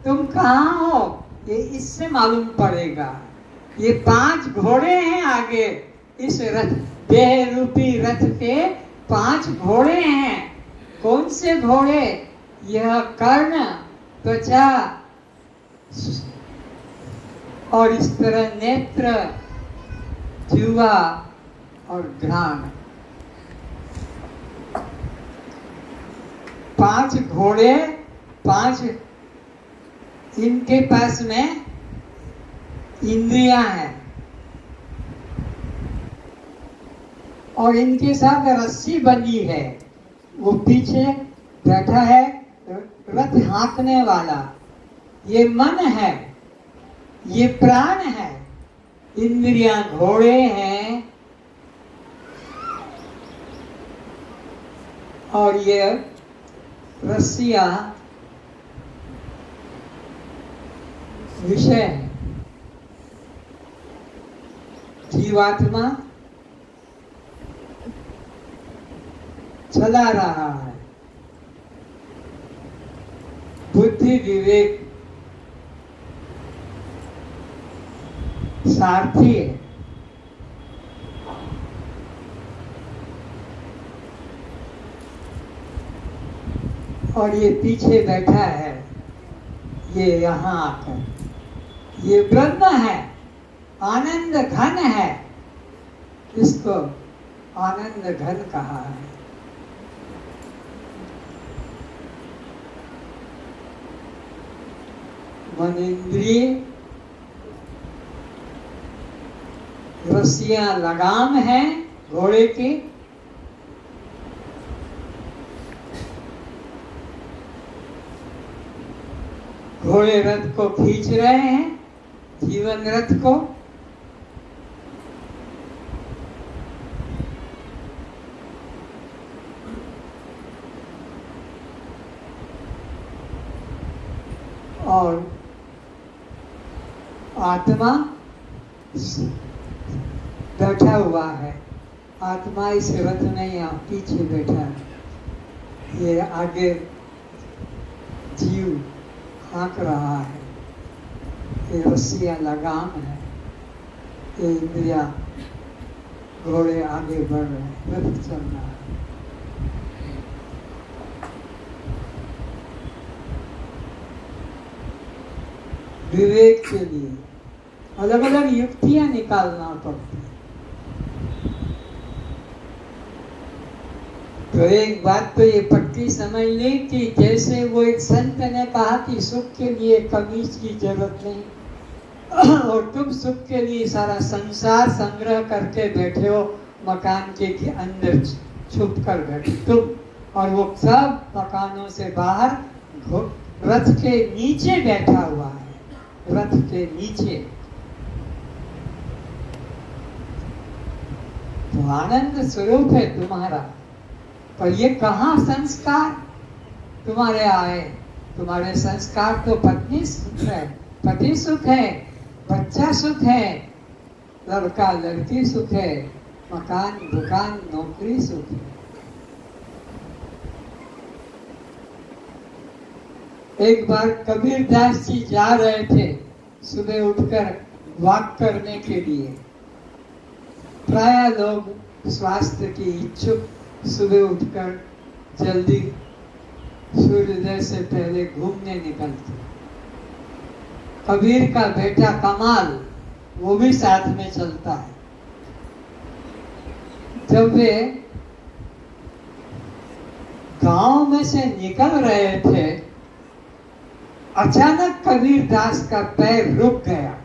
तुम कहाँ हो, ये इससे मालूम पड़ेगा। ये 5 घोड़े हैं आगे, इस रथ, देह रूपी रथ के 5 घोड़े हैं। कौन से घोड़े? यह कर्ण, त्वचा और इस तरह नेत्र, जीवा और घ्राण। 5 घोड़े, 5 इनके पास में इंद्रियां हैं और इनके साथ रस्सी बंधी है। वो पीछे बैठा है रथ हाँकने वाला, ये मन है, ये प्राण है। इंद्रियां घोड़े हैं और ये रस्सियां विषय है। जीवात्मा चला रहा है, बुद्धि विवेक सारथी है। और ये पीछे बैठा है, ये यहाँ आकर, ये ब्रह्म है, आनंद घन है, इसको आनंद घन कहा है। मन इंद्रिय रस्सियां लगाम है घोड़े की, घोड़े रथ को खींच रहे हैं, जीवन रथ को। और आत्मा बैठा हुआ है, आत्मा इस रथ में यहाँ पीछे बैठा है, ये आगे जीव हाँक रहा है, ये रस्सियाँ लगाम है, ये इंद्रिया घोड़े आगे बढ़ रहे हैं, रथ चल रहा है। विवेक के लिए अलग अलग युक्तियां निकालना पड़ती है। तो एक बात तो ये पक्की समझ ली कि जैसे वो एक संत ने कहा कि सुख के लिए कमीज की जरूरत नहीं, और तुम सुख के लिए सारा संसार संग्रह करके बैठे हो, मकान के अंदर छुप कर बैठे तुम, और वो सब मकानों से बाहर रथ के नीचे बैठा हुआ है, रथ के नीचे। तो आनंद स्वरूप है तुम्हारा, पर ये कहाँ संस्कार तुम्हारे आए? तुम्हारे संस्कार तो पत्नी सुख है, पति सुख है, बच्चा सुख है, लड़का लड़की सुख है, मकान दुकान नौकरी सुख है। एक बार कबीर दास जी जा रहे थे सुबह उठकर वॉक करने के लिए। प्राय लोग स्वास्थ्य की इच्छुक सुबह उठकर जल्दी सूर्योदय से पहले घूमने निकलते। कबीर का बेटा कमाल वो भी साथ में चलता है। जब वे गांव में से निकल रहे थे, अचानक कबीर दास का पैर रुक गया।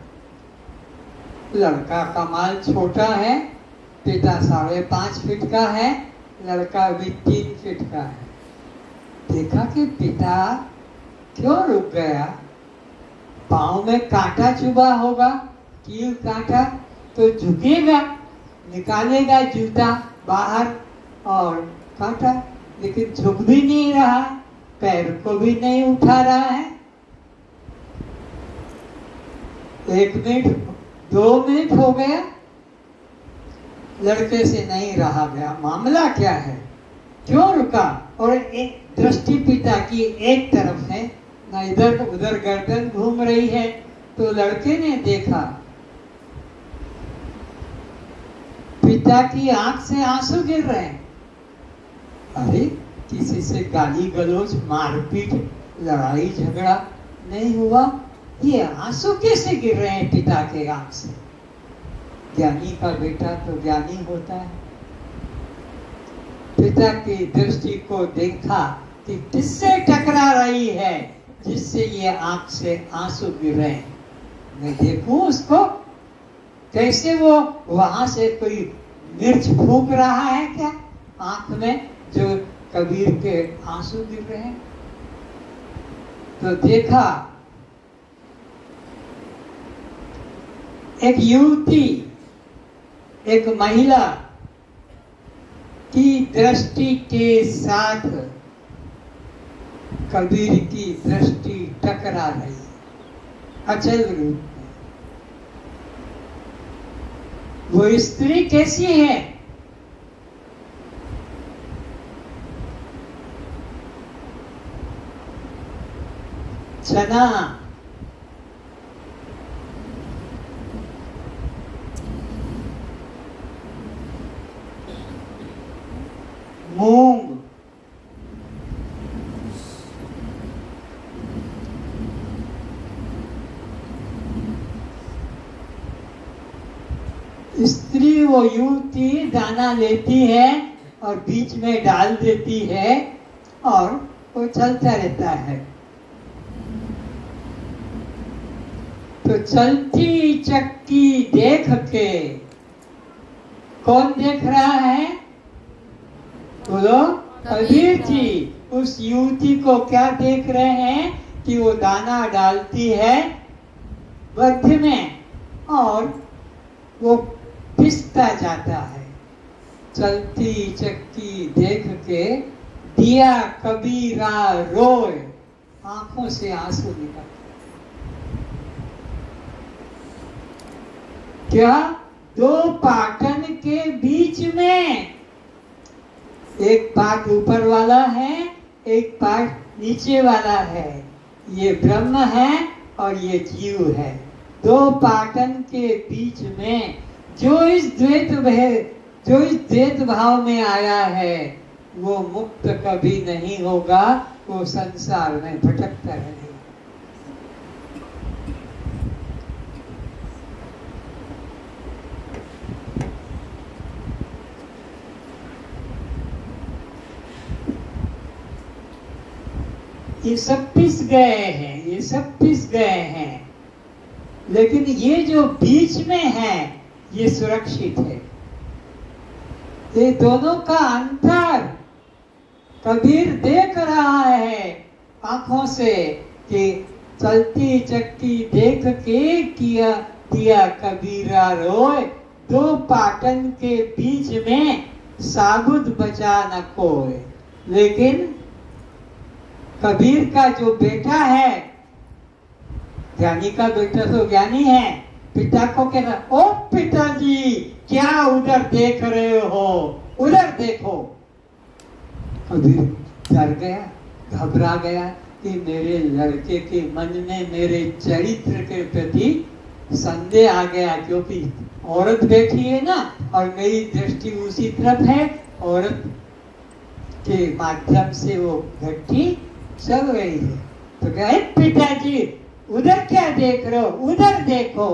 लड़का कमाल छोटा है, पिता 5.5 फीट का है, लड़का भी 3 फीट का है। देखा कि पिता क्यों रुक गया, पाँव में कांटा चुभा होगा, कील कांटा, तो झुकेगा, निकालेगा जूता बाहर और कांटा, लेकिन झुक भी नहीं रहा, पैर को भी नहीं उठा रहा है। 1 मिनट 2 मिनट हो गया, लड़के से नहीं रहा गया, मामला क्या है, क्यों रुका। और एक दृष्टि पिता की एक तरफ है, ना इधर उधर गर्दन घूम रही है। तो लड़के ने देखा पिता की आंख से आंसू गिर रहे हैं। अरे किसी से गाली गलौज मारपीट लड़ाई झगड़ा नहीं हुआ, ये आंसू कैसे गिर रहे हैं पिता के आंख से। ज्ञानी का बेटा तो ज्ञानी होता है। पिता की दृष्टि को देखा कि किससे टकरा रही है जिससे ये आंख से आंसू गिर रहे हैं। मैं देखूं उसको, कैसे वो वहां से कोई मिर्च फूंक रहा है क्या आंख में, जो कबीर के आंसू गिर रहे हैं। तो देखा एक युवती, एक महिला की दृष्टि के साथ कबीर की दृष्टि टकरा रही है, अचल रूप में। वो स्त्री कैसी है, चना, मूंग, स्त्री वो युवती दाना लेती है और बीच में डाल देती है और वो चलता रहता है। तो चलती चक्की देख के कौन देख रहा है, बोलो, कबीर जी उस युवती को क्या देख रहे हैं कि वो दाना डालती है मध्य में और वो पिसता जाता है। चलती चक्की देख के दिया कबीरा रोए, आंखों से आंसू निकल। क्या 2 पाटन के बीच में, एक पाट ऊपर वाला है, एक पाट नीचे वाला है, ये ब्रह्म है और ये जीव है। 2 पाटन के बीच में जो इस द्वैत भाव में आया है वो मुक्त कभी नहीं होगा, वो संसार में भटकता रहेगा। ये सब पिस गए हैं, ये सब पिस गए हैं, लेकिन ये जो बीच में है ये सुरक्षित है। ये दोनों का अंतर कबीर देख रहा है आंखों से कि चलती चक्की देख के किया दिया कबीरा रोए, 2 पाटन के बीच में साबुत बचा न कोई। लेकिन कबीर का जो बेटा है, ज्ञानी का बेटा तो ज्ञानी है, पिता को कहना, ओ पिताजी क्या उधर देख रहे हो, उधर देखो। कबीर डर गया, घबरा गया, कि मेरे लड़के के मन में मेरे चरित्र के प्रति संदेह आ गया, क्योंकि औरत बैठी है ना और मेरी दृष्टि उसी तरफ है, औरत के माध्यम से वो घंटी चल रही है। तो कहे पिताजी उधर क्या देख रहे हो, उधर देखो।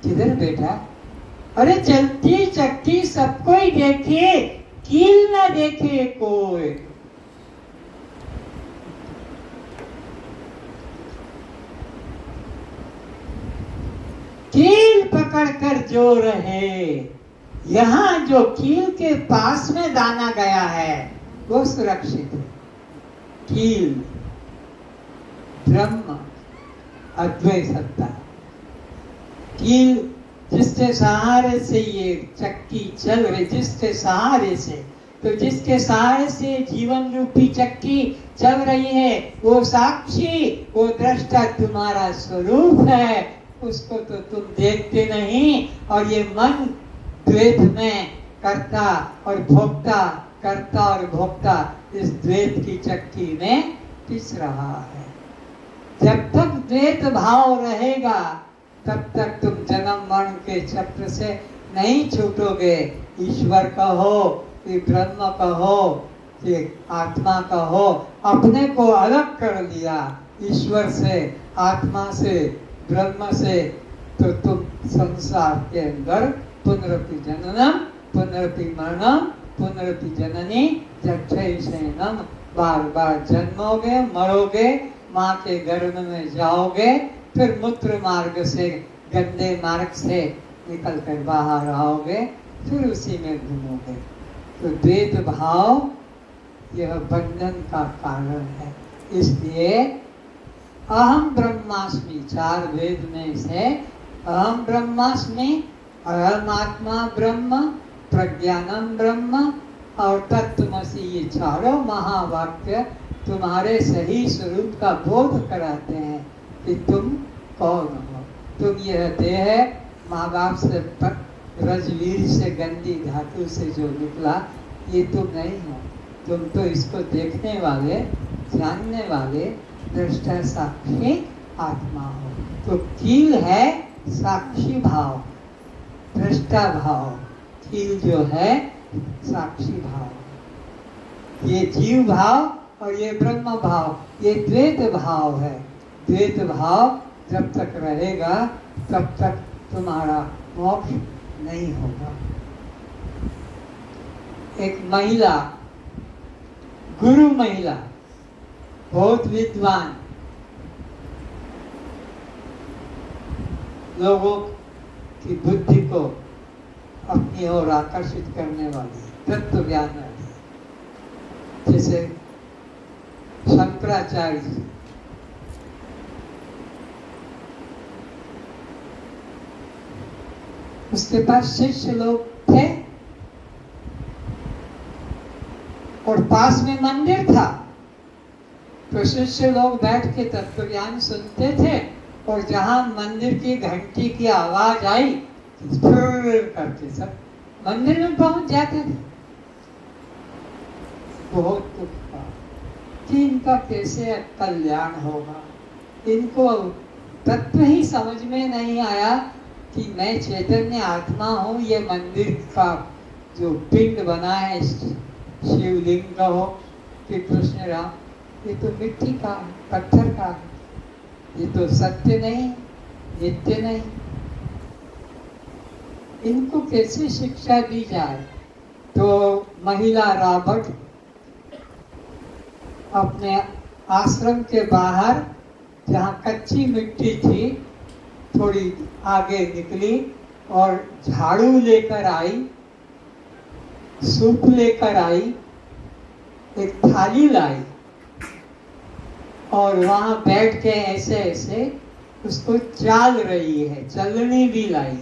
किधर बेटा? अरे चलती चक्की सबको ही देखे, कील ना देखे कोई। कील पकड़कर जो रहे, यहाँ जो कील के पास में दाना गया है वो सुरक्षित है। कील ब्रह्म अद्वैत सत्ता, कील जिसके सहारे से ये चक्की चल रही, जिसके सहारे से, तो जिसके सहारे से जीवन रूपी चक्की चल रही है वो साक्षी, वो दृष्टा तुम्हारा स्वरूप है, उसको तो तुम देखते नहीं। और ये मन द्वैत में करता और भोक्ता, करता और भोक्ता इस द्वैत की चक्की में पिस रहा है। जब तक द्वैत भाव रहेगा तब तक तुम जन्म मरण के चक्र से नहीं छूटोगे। ईश्वर कहो कि ब्रह्म कहो कि आत्मा कहो, अपने को अलग कर लिया ईश्वर से, आत्मा से, ब्रह्म से, तो तुम संसार के अंदर पुनरपि जननम पुनरपि मरणम पुनरपि जननी जठरैषणम, बार बार जन्मोगे, मरोगे, माँ के गर्भ में जाओगे, फिर मूत्र मार्ग से, गंदे मार्ग से निकल कर बाहर आओगे, फिर उसी में घूमोगे। तो द्वैत भाव यह बंधन का कारण है। इसलिए अहम ब्रह्मास्मि, चार वेद में से अहम ब्रह्मास्मि, अहम आत्मा ब्रह्म, प्रज्ञानम ब्रह्म और तत्त्वमसि, ये चारों महावाक्य तुम्हारे सही स्वरूप का बोध कराते हैं कि तुम कौन हो। तुम यह देह माँ बाप से रजवीर से गंदी धातु से जो निकला, ये तुम नहीं हो। तुम तो इसको देखने वाले, जानने वाले, दृष्टा साक्षी आत्मा हो। तो कील है साक्षी भाव, दृष्टा भाव, कील जो है साक्षी भाव। ये जीव भाव और ये ब्रह्म भाव, ये द्वैत भाव है। द्वैत भाव जब तक रहेगा तब तक तुम्हारा मोक्ष नहीं होगा। एक महिला, गुरु महिला, बहुत विद्वान, लोगों की बुद्धि को अपनी ओर आकर्षित करने वाली, तत्व ज्ञान वाली, जैसे शंकराचार्य जी। उसके पास शिष्य लोग थे और पास में मंदिर था, तो शिष्य लोग बैठ के तत्व ज्ञान सुनते थे और जहां मंदिर की घंटी की आवाज आई करके सब मंदिर में पहुंच जाते थे। बहुत दुख था कि इनका कैसे कल्याण होगा। इनको तत्व ही समझ में नहीं आया कि मैं चैतन्य आत्मा हूँ। ये मंदिर का जो पिंड बना है, शिवलिंग का हो कि कृष्ण राम, ये तो मिट्टी का, पत्थर का है, ये तो सत्य नहीं, नित्य नहीं। इनको कैसे शिक्षा दी जाए? तो महिला राबर्ट अपने आश्रम के बाहर, जहाँ कच्ची मिट्टी थी, थोड़ी आगे निकली और झाड़ू लेकर आई, सूप लेकर आई, एक थाली लाई और वहां बैठ के ऐसे ऐसे उसको चाल रही है, चलनी भी लाई।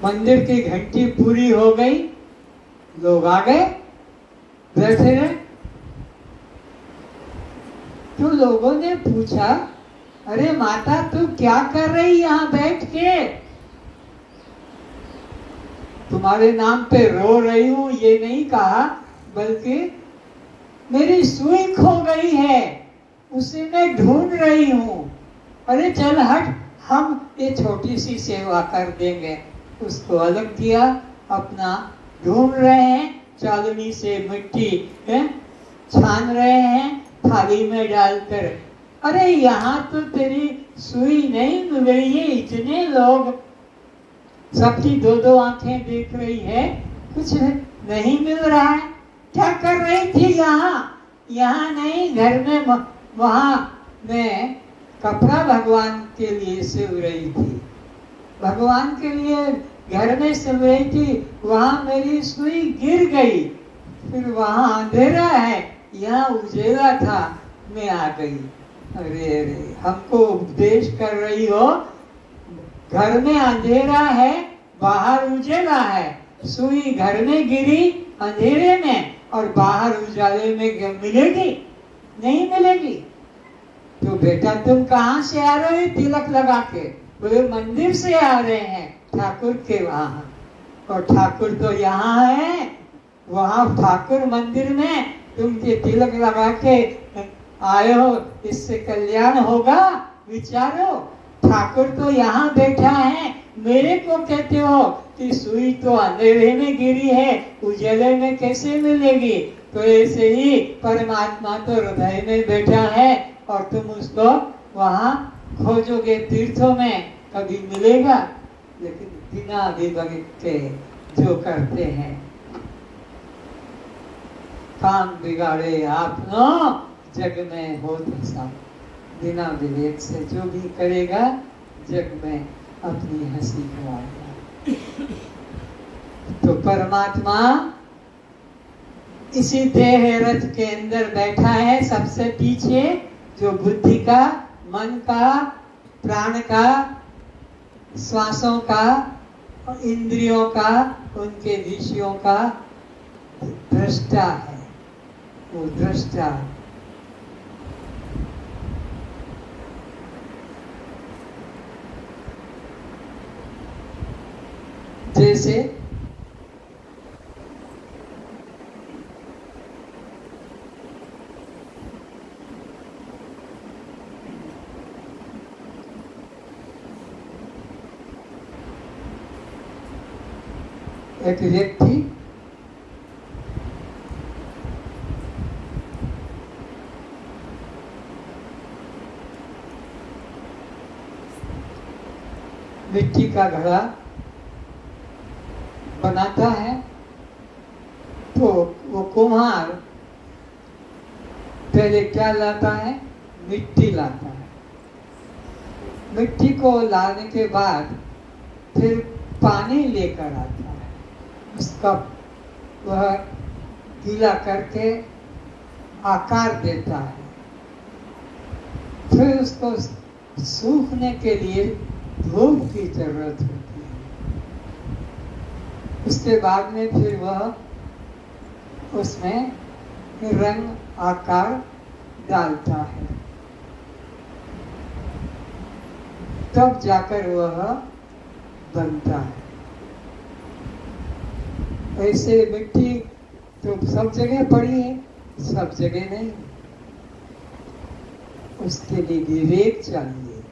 मंदिर की घंटी पूरी हो गई, लोग आ गए, बैठे रहे। तो लोगों ने पूछा, अरे माता तू क्या कर रही यहाँ बैठ के? तुम्हारे नाम पे रो रही हूँ ये नहीं कहा, बल्कि मेरी सुई खो गई है, उसे मैं ढूंढ रही हूँ। अरे चल हट, हम ये छोटी सी सेवा कर देंगे। उसको अलग किया, अपना ढूंढ रहे हैं, चालनी से मिट्टी छान रहे हैं थाली में डालकर। अरे यहाँ तो तेरी सुई नहीं मिल रही है, इतने लोग, सबकी दो दो आंखें देख रही है, कुछ नहीं मिल रहा है। क्या कर रही थी यहाँ नहीं, घर में, वहां मैं कपड़ा भगवान के लिए सिल रही थी, भगवान के लिए घर में सिल रही थी, वहां मेरी सुई गिर गई, फिर वहां अंधेरा है, यहाँ उजेला था, मैं आ गई। अरे अरे, हमको उपदेश कर रही हो, घर में अंधेरा है, बाहर उजेला है, सुई घर में गिरी अंधेरे में और बाहर उजाले में मिलेगी? नहीं मिलेगी। तो बेटा तुम कहाँ से आ रहे हो तिलक लगा के? वे मंदिर से आ रहे हैं, ठाकुर के वहाँ, और ठाकुर तो यहाँ है, वहाँ ठाकुर मंदिर में तुम ये तिलक लगा के आए हो, इससे कल्याण होगा? विचारो, ठाकुर तो यहाँ बैठा है, मेरे को कहते हो कि सुई तो अंधेरे में गिरी है, उजाले में कैसे मिलेगी? तो ऐसे ही परमात्मा तो हृदय में बैठा है और तुम उसको वहाँ खोजोगे तीर्थों में, कभी मिलेगा? लेकिन बिना विवेक के जो करते हैं, काम बिगाड़े आपनो जग में हो दशा। बिना विवेक से जो भी करेगा जग में अपनी हंसी गवाएगा। तो परमात्मा इसी देह रथ के अंदर बैठा है, सबसे पीछे, जो बुद्धि का, मन का, प्राण का, श्वासों का, इंद्रियों का, उनके विषयों का दृष्टा है, वो दृष्टा। जैसे एक व्यक्ति मिट्टी का घड़ा बनाता है, तो वो कुम्हार पहले क्या लाता है? मिट्टी लाता है। मिट्टी को लाने के बाद फिर पानी लेकर आता है, उसका वह गीला करके आकार देता है, फिर उसको सूखने के लिए धूप की जरूरत होती है। उसके बाद में फिर वह उसमें रंग आकार डालता है, तब जाकर वह बनता है। ऐसे मिट्टी तो सब जगह पड़ी है, सब जगह नहीं, उसके लिए विवेक चाहिए,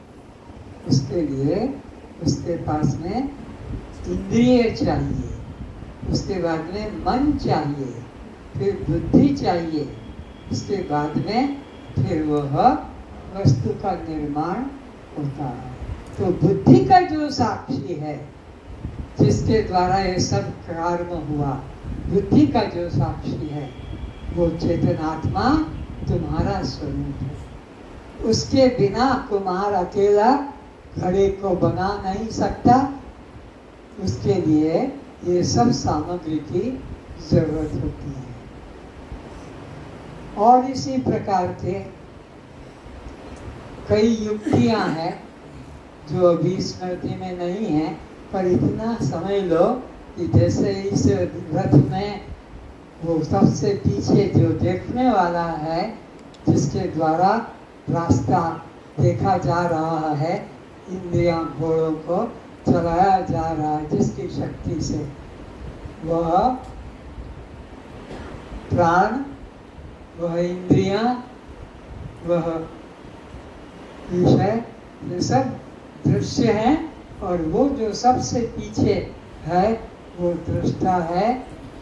उसके लिए उसके पास में इंद्रिय चाहिए, उसके बाद में मन चाहिए, फिर बुद्धि चाहिए, उसके बाद में फिर वह वस्तु का निर्माण होता है। तो बुद्धि का जो साक्षी है, जिसके द्वारा ये सब कर्म हुआ, बुद्धि का जो साक्षी है, वो चेतनात्मा तुम्हारा स्वरूप है। उसके बिना कुम्हार अकेला घड़े को बना नहीं सकता, उसके लिए ये सब सामग्री की जरूरत होती है। और इसी प्रकार के कई युक्तियां हैं जो अभी स्मृति में नहीं है, पर इतना समझ लो कि जैसे इस रथ में वो सबसे पीछे जो देखने वाला है, जिसके द्वारा रास्ता देखा जा रहा है, इंद्रियां घोड़ों को चलाया जा रहा है, जिसकी शक्ति से वह प्राण, वह इंद्रियां, वह विषय, ये सब दृश्य है। और वो जो सबसे पीछे है वो दृष्टा है।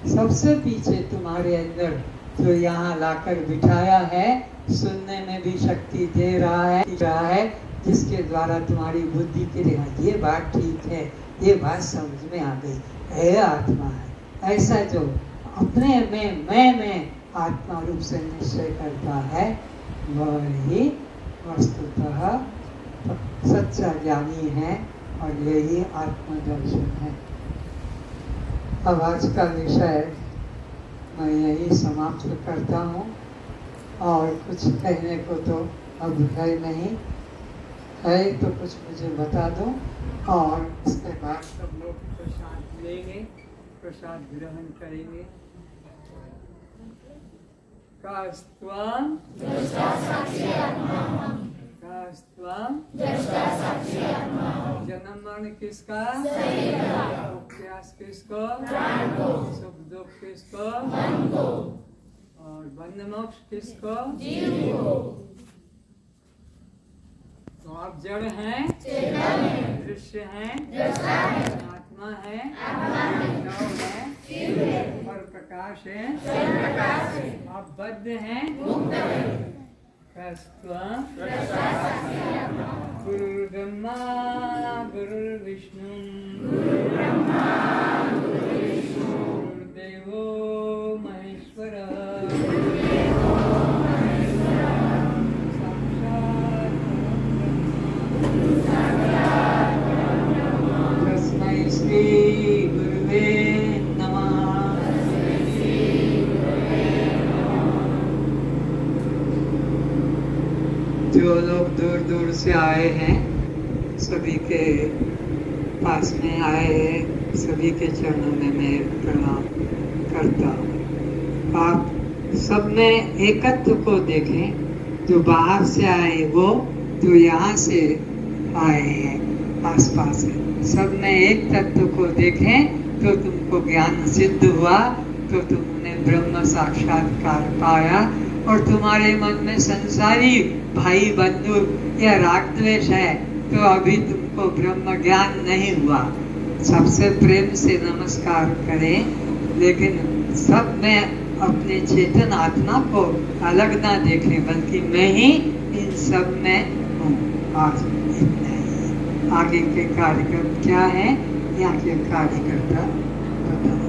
सबसे पीछे तुम्हारे अंदर जो यहाँ लाकर बिठाया है, सुनने में भी शक्ति दे रहा है, जिसके द्वारा तुम्हारी बुद्धि के लिए ये बात ठीक है, ये बात समझ में आ गई, है आत्मा है। ऐसा जो अपने में आत्मा रूप से निश्चय करता है, वह ही वस्तुतः सच्चा ज्ञानी है। और यही आत्मदर्शन है। अब आज का विषय मैं यही समाप्त करता हूँ। और कुछ कहने को तो अब है नहीं, है तो कुछ मुझे बता दो। और इसके बाद सब लोग प्रसाद लेंगे, प्रसाद ग्रहण करेंगे। कास्त्वं जन्म मरण किसका, प्यास किसको, सुख दुख किसको, और बंध मोक्ष किसको, तो आप जड़ हैं, दृश्य हैं, आत्मा है, और प्रकाश है, आप बद्ध हैं, गुरुर्ब्रह्मा गुरुर्विष्णु गुरुर्देवो महेश्वरः तस्मै श्री गुरुवे नमः। जो लोग दूर दूर से आए हैं, सभी के पास में आए हैं, सभी के चरणों में मैं प्रणाम करता हूँ। आप सब में एकत्व को देखें, जो बाहर से आए वो, जो यहाँ से आए हैं आसपास है, सब में एक तत्व को देखें तो तुमको ज्ञान सिद्ध हुआ, तो तुमने ब्रह्म साक्षात्कार पाया। और तुम्हारे मन में संसारी भाई बंधु या राग द्वेष है तो अभी तुमको ब्रह्म ज्ञान नहीं हुआ। सबसे प्रेम से नमस्कार करें, लेकिन सब में अपने चेतन आत्मा को अलग ना देखें, बल्कि मैं ही इन सब में हूँ। आज इतना ही। आगे के कार्यक्रम क्या है, यहाँ के कार्यकर्ता बताओ।